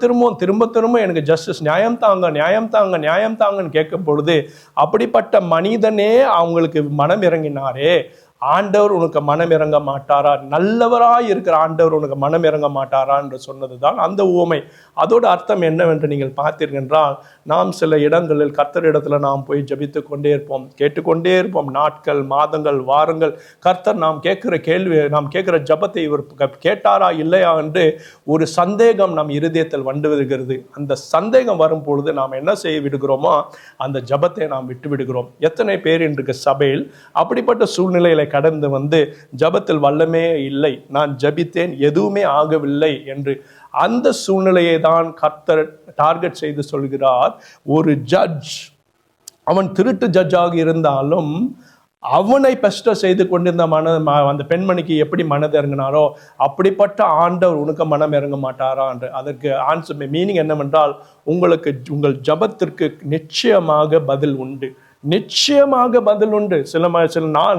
திரும்ப எனக்கு ஜஸ்டிஸ், நியாயம் தாங்கன்னு கேட்கும் பொழுது, அப்படிப்பட்ட மனிதனே அவங்களுக்கு மனம் இறங்கினாரே, ஆண்டவர் உனக்கு மனம் இறங்க மாட்டாரா, நல்லவராய் இருக்கிற ஆண்டவர் உனக்கு மனம் இறங்க மாட்டாரா என்று சொன்னதுதான் அந்த உவமை. அதோட அர்த்தம் என்னவென்று நீங்கள் பார்த்தீர்கள் என்றால், நாம் சில இடங்களில் கர்த்தரிடத்துல நாம் போய் ஜபித்து கொண்டே இருப்போம், கேட்டுக்கொண்டே இருப்போம், நாட்கள், மாதங்கள், வாரங்கள். கர்த்தர் நாம் கேட்கிற கேள்வி, நாம் கேட்கிற ஜபத்தை இவர் கேட்டாரா இல்லையா என்று ஒரு சந்தேகம் நம் இருதயத்தில் வந்து விடுகிறது. அந்த சந்தேகம் வரும் பொழுது நாம் என்ன செய்ய விடுகிறோமோ அந்த ஜபத்தை நாம் விட்டு விடுகிறோம். எத்தனை பேர் இன்றைக்கு சபையில் அப்படிப்பட்ட சூழ்நிலையில கடந்து வந்து ஜபத்தில் வல்லமே இல்லை, நான் ஜபித்தேன் எதுவுமே ஆகவில்லை என்று, அந்த சூழ்நிலையை தான் கர்த்தர் டார்கெட் செய்து சொல்கிறார். ஒரு ஜட்ஜ், அவன் திருட்டு ஜட்ஜாக இருந்தாலும் அவனை பெஸ்டர் செய்து கொண்டிருந்த அந்த பெண்மணிக்கு எப்படி மனது இறங்கினாரோ அப்படிப்பட்ட ஆண்டவர் உனக்கு மனம் இறங்க மாட்டாரா என்று. அதற்கு ஆன்சர் மீனிங் என்னவென்றால், உங்கள் ஜபத்திற்கு நிச்சயமாக பதில் உண்டு, நிச்சயமாக பதில் உண்டு. சில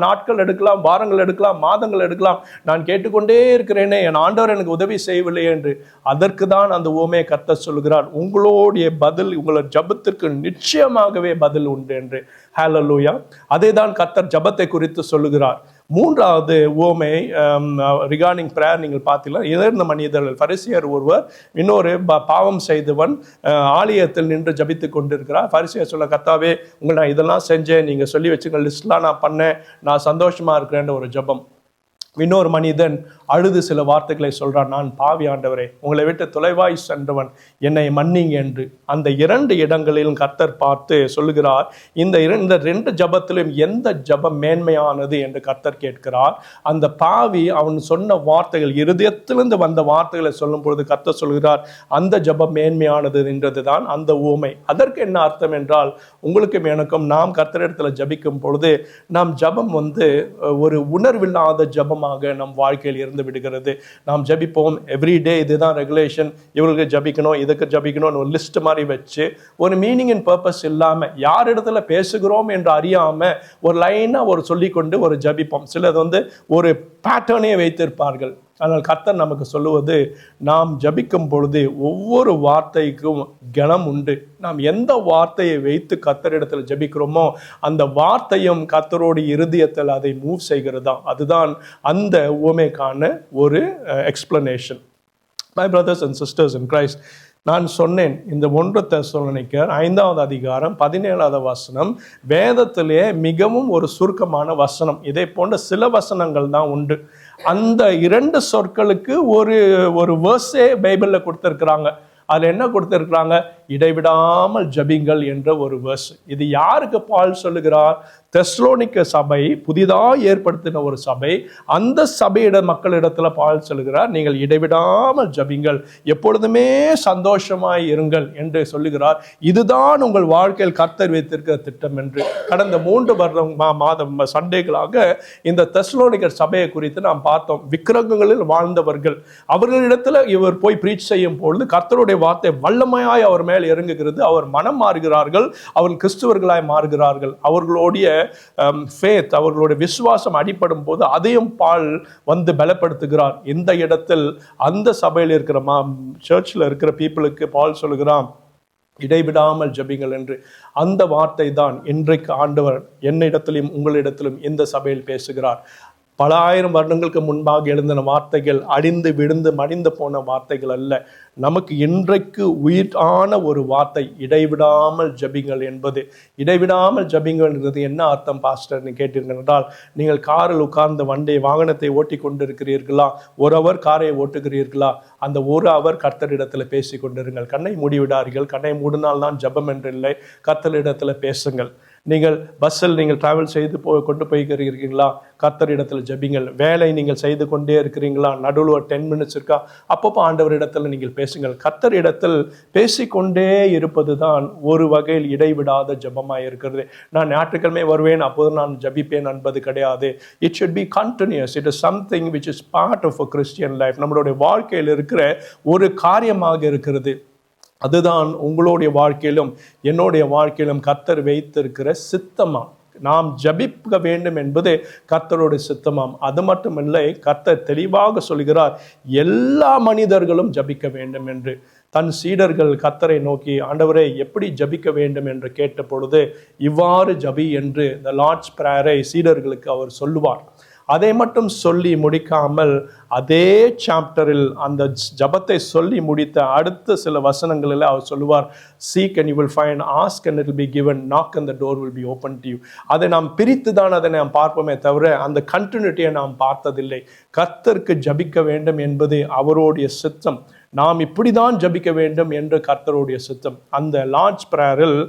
நாட்கள் எடுக்கலாம், வாரங்கள் எடுக்கலாம், மாதங்கள் எடுக்கலாம், நான் கேட்டுக்கொண்டே இருக்கிறேனே, என் ஆண்டவர் எனக்கு உதவி செய்யவில்லை என்று. அதற்கு தான் அந்த உவமையை கர்த்தர் சொல்கிறார், உங்களுடைய பதில், உங்களோட ஜபத்திற்கு நிச்சயமாகவே பதில் உண்டு என்று. ஹல்லேலூயா. அதே தான் கர்த்தர் ஜபத்தை குறித்து சொல்லுகிறார். மூன்றாவது உவமை ரிகார்டிங் பிரேயர் நீங்கள் பார்த்தீங்கன்னா, இழந்த மனிதர்கள், பரிசேயர் ஒருவர், இன்னொரு பாவம் செய்தவன் ஆலயத்தில் நின்று ஜபித்து கொண்டிருக்கிறார். பரிசேயர் சொல்ல, கர்த்தாவே உங்களை நான் இதெல்லாம் செஞ்சேன், நீங்க சொல்லி வச்சுங்க லிஸ்ட்லாம் நான் பண்ணேன், நான் சந்தோஷமா இருக்கிறேன் ஒரு ஜபம். இன்னொரு மனிதன் அழுது சில வார்த்தைகளை சொல்றான், நான் பாவி ஆண்டவரே, உங்களை விட்டு தொலைவாய் சென்றவன், என்னை மன்னிங்க என்று. அந்த இரண்டு இடங்களிலும் கர்த்தர் பார்த்து சொல்லுகிறார், இந்த ரெண்டு ஜபத்திலும் எந்த ஜபம் மேன்மையானது என்று கர்த்தர் கேட்கிறார். அந்த பாவி அவன் சொன்ன வார்த்தைகள், இருதயத்திலிருந்து வந்த வார்த்தைகளை சொல்லும் பொழுது கர்த்தர் சொல்கிறார், அந்த ஜபம் மேன்மையானது என்றதுதான் அந்த உவமை. அதற்கு என்ன அர்த்தம் என்றால், உங்களுக்கும் எனக்கும் நாம் கர்த்தரிடத்தில் ஜபிக்கும் பொழுது நாம் ஜபம் வந்து ஒரு உணர்வில்லாத ஜபம் நம் வாழ்க்கையில் இருந்து விடுகிறது. நாம் ஜபிப்போம் எவ்ரிடே, இதுதான் ரெகுலேஷன், இவங்களுக்கு ஜபிக்கணும், இதுக்கு ஜபிக்கணும், ஒரு லிஸ்ட் மாதிரி வச்சு ஒரு மீனிங் அண்ட் பர்பஸ் இல்லாம, யார் இடத்துல பேசுகிறோம் என்று அறியாம ஒரு லைனா ஒரு சொல்லிக்கொண்டு ஒரு ஜபிப்போம். சிலது வந்து ஒரு பேட்டர்னே வைத்திருப்பார்கள். ஆனால் கர்த்தர் நமக்கு சொல்லுவது, நாம் ஜபிக்கும் பொழுது ஒவ்வொரு வார்த்தைக்கும் கனம் உண்டு. நாம் எந்த வார்த்தையை வைத்து கர்த்தரிடத்தில் ஜபிக்கிறோமோ அந்த வார்த்தையும் கர்த்தரோட இருதயத்தில் அதை மூவ் செய்கிறதா. அதுதான் அந்த உவமைக்கான ஒரு explanation. My brothers and sisters in Christ, நான் சொன்னேன், இந்த 1 தெசலோனிக்கர் 5வது அதிகாரம் 17வது வசனம் வேதத்திலே மிகவும் ஒரு சுருக்கமான வசனம். இதை போன்ற சில வசனங்கள் தான் உண்டு. அந்த 2 சொற்களுக்கு ஒரு வேர்ஸே பைபிளில் கொடுத்துருக்குறாங்க. அதில் என்ன கொடுத்துருக்குறாங்க, இடைவிடாமல் ஜபிங்கள் என்ற ஒரு வேர்ஸ். இது யாருக்கு பால் சொல்லுகிறார்? தெஸ்லோனிக்க சபை, புதிதாக ஏற்படுத்தின ஒரு சபை. அந்த சபையிட மக்களிடத்துல பால் சொல்லுகிறார், நீங்கள் இடைவிடாமல் ஜபிங்கள், எப்பொழுதுமே சந்தோஷமாய் இருங்கள் என்று சொல்லுகிறார். இதுதான் உங்கள் வாழ்க்கையில் கர்த்தர் வைத்திருக்கிற திட்டம் என்று. கடந்த 3 மாதம் சண்டேகளாக இந்த தெஸ்லோனிக்கர் சபையை குறித்து நாம் பார்த்தோம். விக்கிரகங்களில் வாழ்ந்தவர்கள், அவர்களிடத்துல இவர் போய் பிரீச் செய்யும் பொழுது கர்த்தருடைய வார்த்தை வல்லமையாய் அவர் மேல் இறங்குகிறது. அவர் மனம் மாறுகிறார்கள், அவர் கிறிஸ்துவர்களாய் மாறுகிறார்கள். அவர்களுடைய ஃபேத், அவர்களுடைய விசுவாசம் அடிப்படும் போது அதையும் பால் வந்து பலப்படுத்துகிறார். இந்த இடத்தில் அந்த சபையில் இருக்கிற சர்ச்சில் இருக்கிற பீப்புளுக்கு பால் சொல்லுகிறான், இடைவிடாமல் ஜபிங்கள் என்று. அந்த வார்த்தை தான் இன்றைக்கு ஆண்டவர் என்னிடத்திலும் உங்களிடத்திலும் இந்த சபையில் பேசுகிறார். பல ஆயிரம் வருடங்களுக்கு முன்பாக எழுந்தின வார்த்தைகள் அடிந்து விழுந்து மடிந்து போன வார்த்தைகள் அல்ல. நமக்கு இன்றைக்கு உயிரான ஒரு வார்த்தை, இடைவிடாமல் ஜபிங்கள் என்பது. இடைவிடாமல் ஜபிங்கள் என்பது என்ன அர்த்தம் பாஸ்டர்னு கேட்டீர்கள் என்றால், நீங்கள் காரில் உட்கார்ந்த வாகனத்தை ஓட்டி கொண்டிருக்கிறீர்களா, 1 ஹவர் காரை ஓட்டுகிறீர்களா, அந்த 1 ஹவர் கர்த்தரிடத்தில் பேசி கொண்டிருங்கள். கண்ணை மூடிவிடார்கள். கண்ணை மூடினால் தான் ஜபம் என்றில்லை, கர்த்தரிடத்தில் பேசுங்கள். நீங்கள் பஸ்ஸில் நீங்கள் டிராவல் செய்து கொண்டு போய்க்கிறீர்களா, கர்த்தரிடத்தில் ஜெபிங்கள். வேலை நீங்கள் செய்து கொண்டே இருக்கிறீங்களா, நடுவில் ஒரு 10 மினிட்ஸ் இருக்கா, அப்பப்போ ஆண்டவரிடத்தில் நீங்கள் பேசுங்கள். கர்த்தரிடத்தில் பேசிக்கொண்டே இருப்பது தான் ஒரு வகையில் இடைவிடாத ஜெபமாக இருக்கிறது. நான் ஞாயிற்றுக்கிழமை வருவேன் அப்போது நான் ஜெபிப்பேன் என்பது கிடையாது. It should be continuous. It is something which is part of a Christian life. நம்மளுடைய வாழ்க்கையில் இருக்கிற ஒரு காரியமாக இருக்கிறது. அதுதான் உங்களுடைய வாழ்க்கையிலும் என்னுடைய வாழ்க்கையிலும் கர்த்தர் வைத்திருக்கிற சித்தமா. நாம் ஜபிக்க வேண்டும் என்பது கர்த்தருடைய சித்தமாம். அது மட்டுமில்லை, கர்த்தர் தெளிவாக சொல்கிறார் எல்லா மனிதர்களும் ஜபிக்க வேண்டும் என்று. தன் சீடர்கள் கர்த்தரை நோக்கி, ஆண்டவரே எப்படி ஜபிக்க வேண்டும் என்று கேட்ட பொழுது, இவ்வாறு ஜபி என்று த லார்ட்ஸ் பிரேயரை சீடர்களுக்கு அவர் சொல்லுவார். அதை மட்டும் சொல்லி முடிக்காமல் அதே சாப்டரில் அந்த ஜபத்தை சொல்லி முடித்த அடுத்த சில வசனங்களில் அவர் சொல்லுவார், seek and you will find, ask and it will be given, knock and the door will be open to you. அதை நாம் பிரித்து தான் அதை நாம் பார்ப்போமே தவிர அந்த கண்டினியூட்டியை நாம் பார்த்ததில்லை. கர்த்தருக்கு ஜபிக்க வேண்டும் என்பது அவருடைய சித்தம். நாம் இப்படிதான் ஜபிக்க வேண்டும் என்று கர்த்தருடைய சித்தம். அந்த லார்ட்ஸ் பிரேயரில்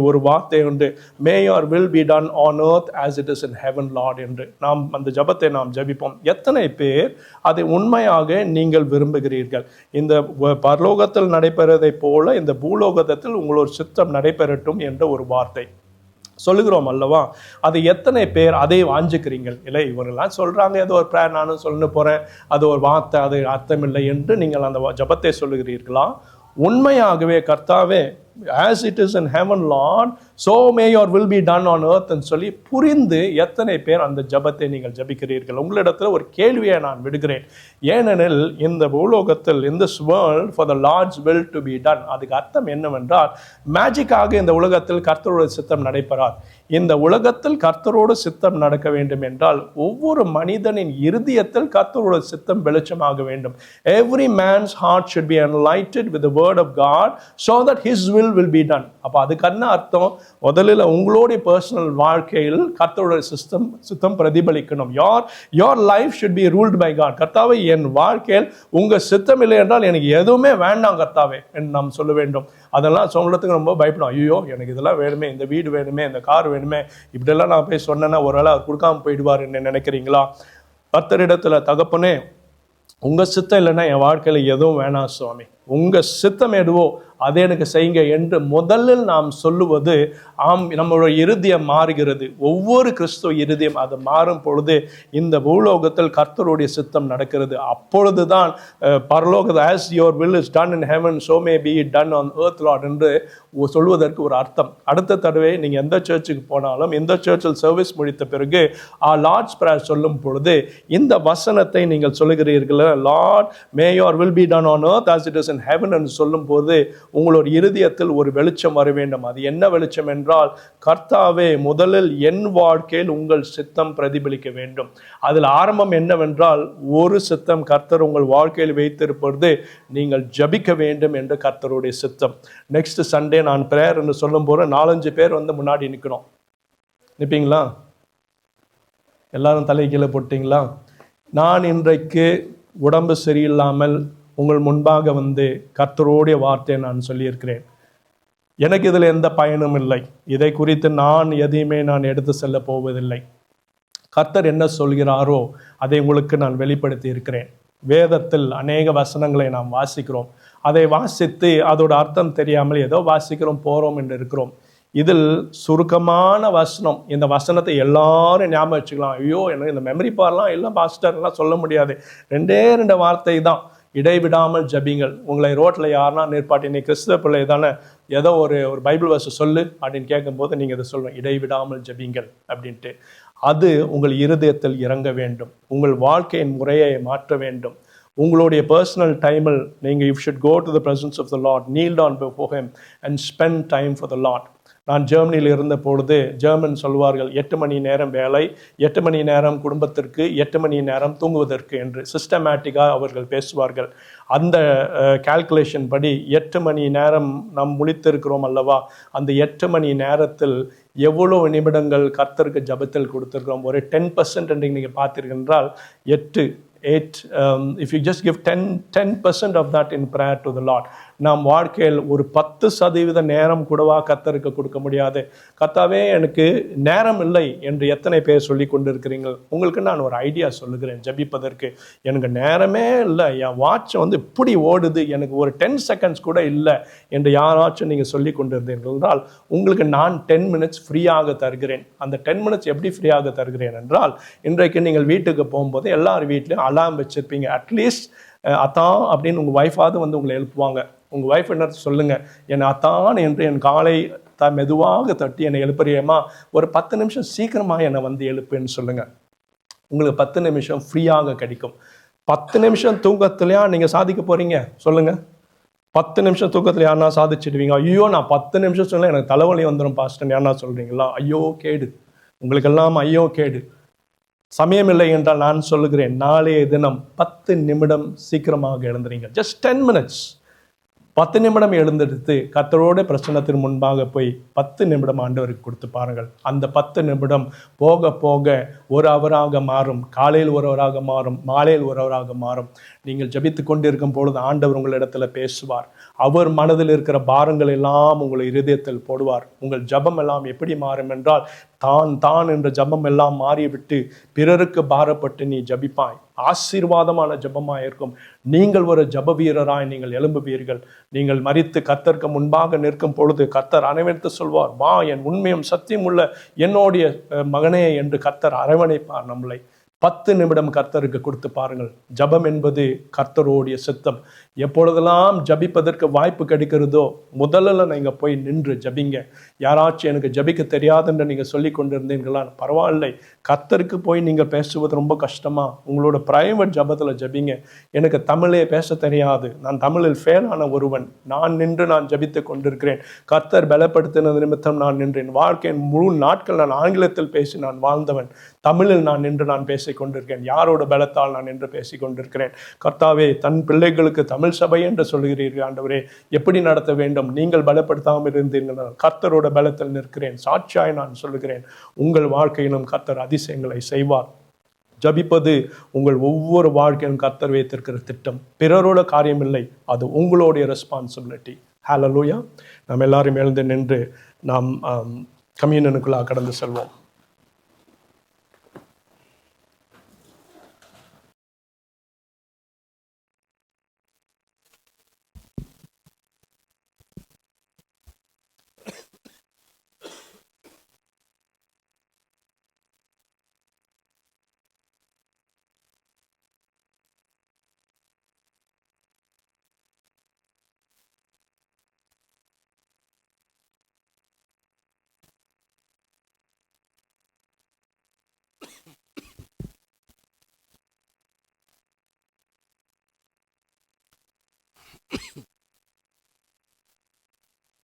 ஒரு வார்த்தை உண்டு, மே your will be done on earth as it is in heaven Lord என்று. நாம் அந்த ஜபத்தை நாம் ஜபிப்போம். எத்தனை பேர் அதை உண்மையாக நீங்கள் விரும்புகிறீர்கள்? இந்த பரலோகத்தில் நடைபெறதை போல இந்த பூலோகத்தில் உங்களோட சித்தம் நடைபெறட்டும் என்ற ஒரு வார்த்தை சொல்லுகிறோம் அல்லவா? அது எத்தனை பேர் அதை வாஞ்சிக்கிறீங்கள்? இல்லை, இவரெல்லாம் சொல்றாங்க ஏதோ ஒரு ப்ரேயர், நானும் சொல்ல போறேன், அது ஒரு வார்த்தை, அது அர்த்தமில்லை என்று நீங்கள் அந்த ஜபத்தை சொல்லுகிறீர்களா? உண்மையாகவே கர்த்தாவே, as it is in heaven Lord, so may your will be done on earth என்று சொல்லி புரிந்து எத்தனை பேர் அந்த ஜபத்தை நீங்கள் ஜபிக்கிறீர்கள்? உங்களிடத்தில் ஒரு கேள்வியை நான் விடுகிறேன். ஏனெனில் இந்த பூலோகத்தில், in this world for the Lord's will to be done, அதுக்கு அர்த்தம் என்னவென்றால், மேஜிக்காக இந்த உலகத்தில் கர்த்தரோட சித்தம் நடைபெறாது. இந்த உலகத்தில் கர்த்தரோட சித்தம் நடக்க வேண்டும் என்றால் ஒவ்வொரு மனிதனின் இருதயத்தில் கர்த்தரோட சித்தம் வெளிச்சமாக வேண்டும். Every man's heart should be enlightened with the word of God so that his will be done. அப்ப அதுக்கு என்ன அர்த்தம்? முதலில் உங்களுடைய பர்சனல் வாழ்க்கையில் கர்த்தரோட சித்தம் பிரதிபலிக்கணும். your life should be ruled by God. கர்த்தாவே, என் வாழ்க்கையில் உங்க சித்தம் இல்லை என்றால் எனக்கு எதுவுமே வேண்டாம் கர்த்தாவே என்று நாம் சொல்ல வேண்டும். அதெல்லாம் சொல்றதுக்கு ரொம்ப பயப்படும். ஐயோ, எனக்கு இதெல்லாம் வேணுமே, இந்த வீடு வேணுமே, இந்த கார் வேணுமே, இப்படியெல்லாம் நான் போய் சொன்னேன்னா ஒருவேளை அவர் கொடுக்காம போயிடுவார் என்ன நினைக்கிறீங்களா? கர்த்தரிடத்துல, தகப்பனே, உங்க சித்தம் இல்லைன்னா என் வாழ்க்கையில எதுவும் வேணாம் சுவாமி, உங்க சித்தம் எதுவோ அதை எனக்கு செய்யுங்க என்று முதலில் நாம் சொல்லுவது நம்மளுடைய இருதயம் மாறுகிறது. ஒவ்வொரு கிறிஸ்துவ இருதயம் அது மாறும் பொழுது இந்த பூலோகத்தில் கர்த்தருடைய சித்தம் நடக்கிறது. அப்பொழுதுதான் பரலோக as your will is done in heaven so may be it done on earth Lord என்று சொல்வதற்கு ஒரு அர்த்தம். அடுத்த தடவை நீங்க எந்த சர்ச்சுக்கு போனாலும், எந்த சர்ச்சில் சர்வீஸ் முடித்த பிறகு லார்ட்ஸ் பிரேயர் சொல்லும் பொழுது இந்த வசனத்தை நீங்கள் சொல்லுகிறீர்கள், Lord may your will be done on earth as it is in heaven என்று சொல்லும் போது உங்களுடைய இருதயத்தில் ஒரு வெளிச்சம் வர வேண்டும். அது என்ன வெளிச்சம் என்றால், கர்த்தாவே, முதலில் என் வாழ்க்கையில் உங்கள் சித்தம் பிரதிபலிக்க வேண்டும். அதில் ஆரம்பம் என்னவென்றால், ஒரு சித்தம் கர்த்தர் உங்கள் வாழ்க்கையில் வைத்திருப்பது நீங்கள் ஜபிக்க வேண்டும் என்று கர்த்தருடைய சித்தம். நெக்ஸ்ட் சண்டே நான் பிரேயர் என்று சொல்லும் போது 4-5 பேர் வந்து முன்னாடி நிற்கணும். நிற்பீங்களா? எல்லாரும் தலை கீழே போட்டீங்களா? நான் இன்றைக்கு உடம்பு சரியில்லாமல் உங்கள் முன்பாக வந்து கர்த்தருடைய வார்த்தையை நான் சொல்லியிருக்கிறேன். எனக்கு இதில் எந்த பயனும் இல்லை. இதை குறித்து நான் எதையுமே நான் எடுத்து செல்ல போவதில்லை. கர்த்தர் என்ன சொல்கிறாரோ அதை உங்களுக்கு நான் வெளிப்படுத்தி இருக்கிறேன். வேதத்தில் அநேக வசனங்களை நாம் வாசிக்கிறோம். அதை வாசித்து அதோட அர்த்தம் தெரியாமல் ஏதோ வாசிக்கிறோம், போகிறோம் என்று இருக்கிறோம். இதில் சுருக்கமான வசனம். இந்த வசனத்தை எல்லாரும் ஞாபகம் வச்சுக்கலாம். ஐயோ, எனக்கு இந்த மெமரி பார்லாம் எல்லாம் பாஸ்டர்லாம் சொல்ல முடியாது. 2 வார்த்தை தான், இடைவிடாமல் ஜபிங்கள். உங்களை ரோட்டில் யாருன்னா நிற்பாட்டி, நீ கிறிஸ்தவ பிள்ளை தானே, ஏதோ ஒரு பைபிள் வசனம் சொல்லு அப்படின்னு கேட்கும்போது நீங்கள் இதை சொல்லுவோம், இடைவிடாமல் ஜபிங்கள் அப்படின்ட்டு. அது உங்கள் இருதயத்தில் இறங்க வேண்டும். உங்கள் வாழ்க்கையின் முறையை மாற்ற வேண்டும். உங்களுடைய பர்சனல் டைமில் நீங்கள் you should go to the presence of the Lord, kneel down before him and spend time for the Lord. நான் ஜெர்மனியில் இருந்த பொழுது ஜெர்மன் சொல்வார்கள், 8 மணி நேரம் வேலை, 8 மணி நேரம் குடும்பத்திற்கு, 8 மணி நேரம் தூங்குவதற்கு என்று சிஸ்டமேட்டிக்காக அவர்கள் பேசுவார்கள். அந்த கால்குலேஷன் படி 8 மணி நேரம் நாம் முழித்திருக்கிறோம் அல்லவா, அந்த 8 மணி நேரத்தில் எவ்வளோ நிமிடங்கள் கர்த்தருக்கு ஜபத்தில் கொடுத்துருக்கிறோம்? ஒரு 10% என்று நீங்கள் பார்த்தீர்கள் 8 if you just give 10% of that in prayer to the Lord, நாம் வாழ்க்கையில் ஒரு 10% நேரம் கூடவா கர்த்தருக்கு கொடுக்க முடியாது? கர்த்தாவே எனக்கு நேரம் இல்லை என்று எத்தனை பேர் சொல்லி கொண்டிருக்கிறீர்கள்? உங்களுக்கு நான் ஒரு ஐடியா சொல்லுகிறேன் ஜெபிப்பதற்கு. எனக்கு நேரமே இல்லை, என் வாட்ச் இப்படி ஓடுது, எனக்கு ஒரு 10 செகண்ட்ஸ் கூட இல்லை என்று யாராச்சும் நீங்கள் சொல்லி கொண்டிருந்தீர்கள் என்றால் உங்களுக்கு நான் 10 மினிட்ஸ் ஃப்ரீயாக தருகிறேன். அந்த 10 மினிட்ஸ் எப்படி ஃப்ரீயாக தருகிறேன் என்றால், இன்றைக்கு நீங்கள் வீட்டுக்கு போகும்போது எல்லார் வீட்லையும் அலாம் வச்சுருப்பீங்க. அட்லீஸ்ட் அத்தான் அப்படின்னு உங்கள் ஒய்ஃபாவது உங்களை எழுப்புவாங்க. உங்கள் ஒய்ஃப் என்ன சொல்லுங்க, என்னை அத்தான் என்று என் காலை மெதுவாக தட்டி என்னை எழுப்புறியம்மா, ஒரு 10 நிமிஷம் சீக்கிரமாக என்னை எழுப்புன்னு சொல்லுங்க. உங்களுக்கு 10 நிமிஷம் ஃப்ரீயாக கிடைக்கும். 10 நிமிஷம் தூக்கத்துலையா நீங்கள் சாதிக்க போறீங்க சொல்லுங்க? 10 நிமிஷம் தூக்கத்தில் யாருன்னா சாதிச்சிடுவீங்க? ஐயோ நான் 10 நிமிஷம் சொல்ல எனக்கு தலைவலி வந்துடும் பாஸ்டர் யாருன்னா சொல்றீங்களா? ஐயோ கேடு, உங்களுக்கெல்லாம் ஐயோ கேடு. சமயமில்லை என்றால் நான் சொல்லுகிறேன், நாளைய தினம் 10 நிமிடம் சீக்கிரமாக எழுந்துறீங்க. Just 10 minutes. 10 நிமிடம் எழுந்தெடுத்து கர்த்தரோட பிரசன்னத்தின் முன்பாக போய் 10 நிமிடம் ஆண்டவருக்கு கொடுத்து பாருங்கள். அந்த 10 நிமிடம் போக போக ஒரு அவராக மாறும். காலையில் ஒரு அவராக மாறும், மாலையில் ஒரு அவராக மாறும். நீங்கள் ஜெபித்து கொண்டிருக்கும் பொழுது ஆண்டவர் உங்களிடத்துல பேசுவார். அவர் மனதில் இருக்கிற பாரங்கள் எல்லாம் உங்கள் இருதயத்தில் போடுவார். உங்கள் ஜபம் எல்லாம் எப்படி மாறும் என்றால், தான் என்ற ஜபம் எல்லாம் மாறிவிட்டு பிறருக்கு பாரப்பட்டு நீ ஜபிப்பாய். ஆசீர்வாதமான ஜபமாய் இருக்கும். நீங்கள் ஒரு ஜப வீரராய் நீங்கள் எழும்புவீர்கள். நீங்கள் மரித்து கர்த்தருக்கு முன்பாக நிற்கும் பொழுது கர்த்தர் அரவணைத்து சொல்வார், வா என் உண்மையும் சத்தியம் உள்ள என்னுடைய மகனே என்று கர்த்தர் அரவணைப்பார் நம்மளை. 10 நிமிடம் கர்த்தருக்கு கொடுத்து பாருங்கள். ஜபம் என்பது கர்த்தருடைய சித்தம். எப்பொழுதெல்லாம் ஜபிப்பதற்கு வாய்ப்பு கிடைக்கிறதோ முதல்ல நீங்கள் போய் நின்று ஜபிங்க. யாராச்சும் எனக்கு ஜபிக்க தெரியாதுன்னு நீங்கள் சொல்லி கொண்டிருந்தீங்களா? பரவாயில்லை, கர்த்தருக்கு போய் நீங்கள் பேசுவது ரொம்ப கஷ்டமா? உங்களோட பிரைவேட் ஜபத்தில் ஜபிங்க. எனக்கு தமிழே பேச தெரியாது, நான் தமிழில் ஃபெயிலான ஒருவன், நான் நின்று நான் ஜபித்து கொண்டிருக்கிறேன். கர்த்தர் பலப்படுத்தினது நிமித்தம் நான் நின்றேன். வாழ்க்கையின் முழு நாட்கள் நான் ஆங்கிலத்தில் பேசி நான் வாழ்ந்தவன். தமிழில் நான் நின்று நான் பேசிக் கொண்டிருக்கிறேன். யாரோட பலத்தால் நான் நின்று பேசிக் கொண்டிருக்கிறேன். கர்த்தாவே, தன் பிள்ளைகளுக்கு தமிழ் சபை என்று சொல்கிறீர்கள் ஆண்டவரே, எப்படி நடத்த வேண்டும்? நீங்கள் பலப்படுத்தாமல் இருந்தீர்கள். கர்த்தரோட பலத்தில் நிற்கிறேன். சாட்சியாய் நான் சொல்லுகிறேன், உங்கள் வாழ்க்கையிலும் கர்த்தர் அதிசயங்களை செய்வார். ஜபிப்பது உங்கள் ஒவ்வொரு வாழ்க்கையிலும் கர்த்தர் வைத்திருக்கிற திட்டம். பிறரோட காரியம் இல்லை, அது உங்களுடைய ரெஸ்பான்சிபிலிட்டி. ஹல்லேலூயா. நாம் எல்லாரும் எழுந்து நின்று நாம் கம்யூனியனுக்குள்ளாக கடந்து செல்வோம்.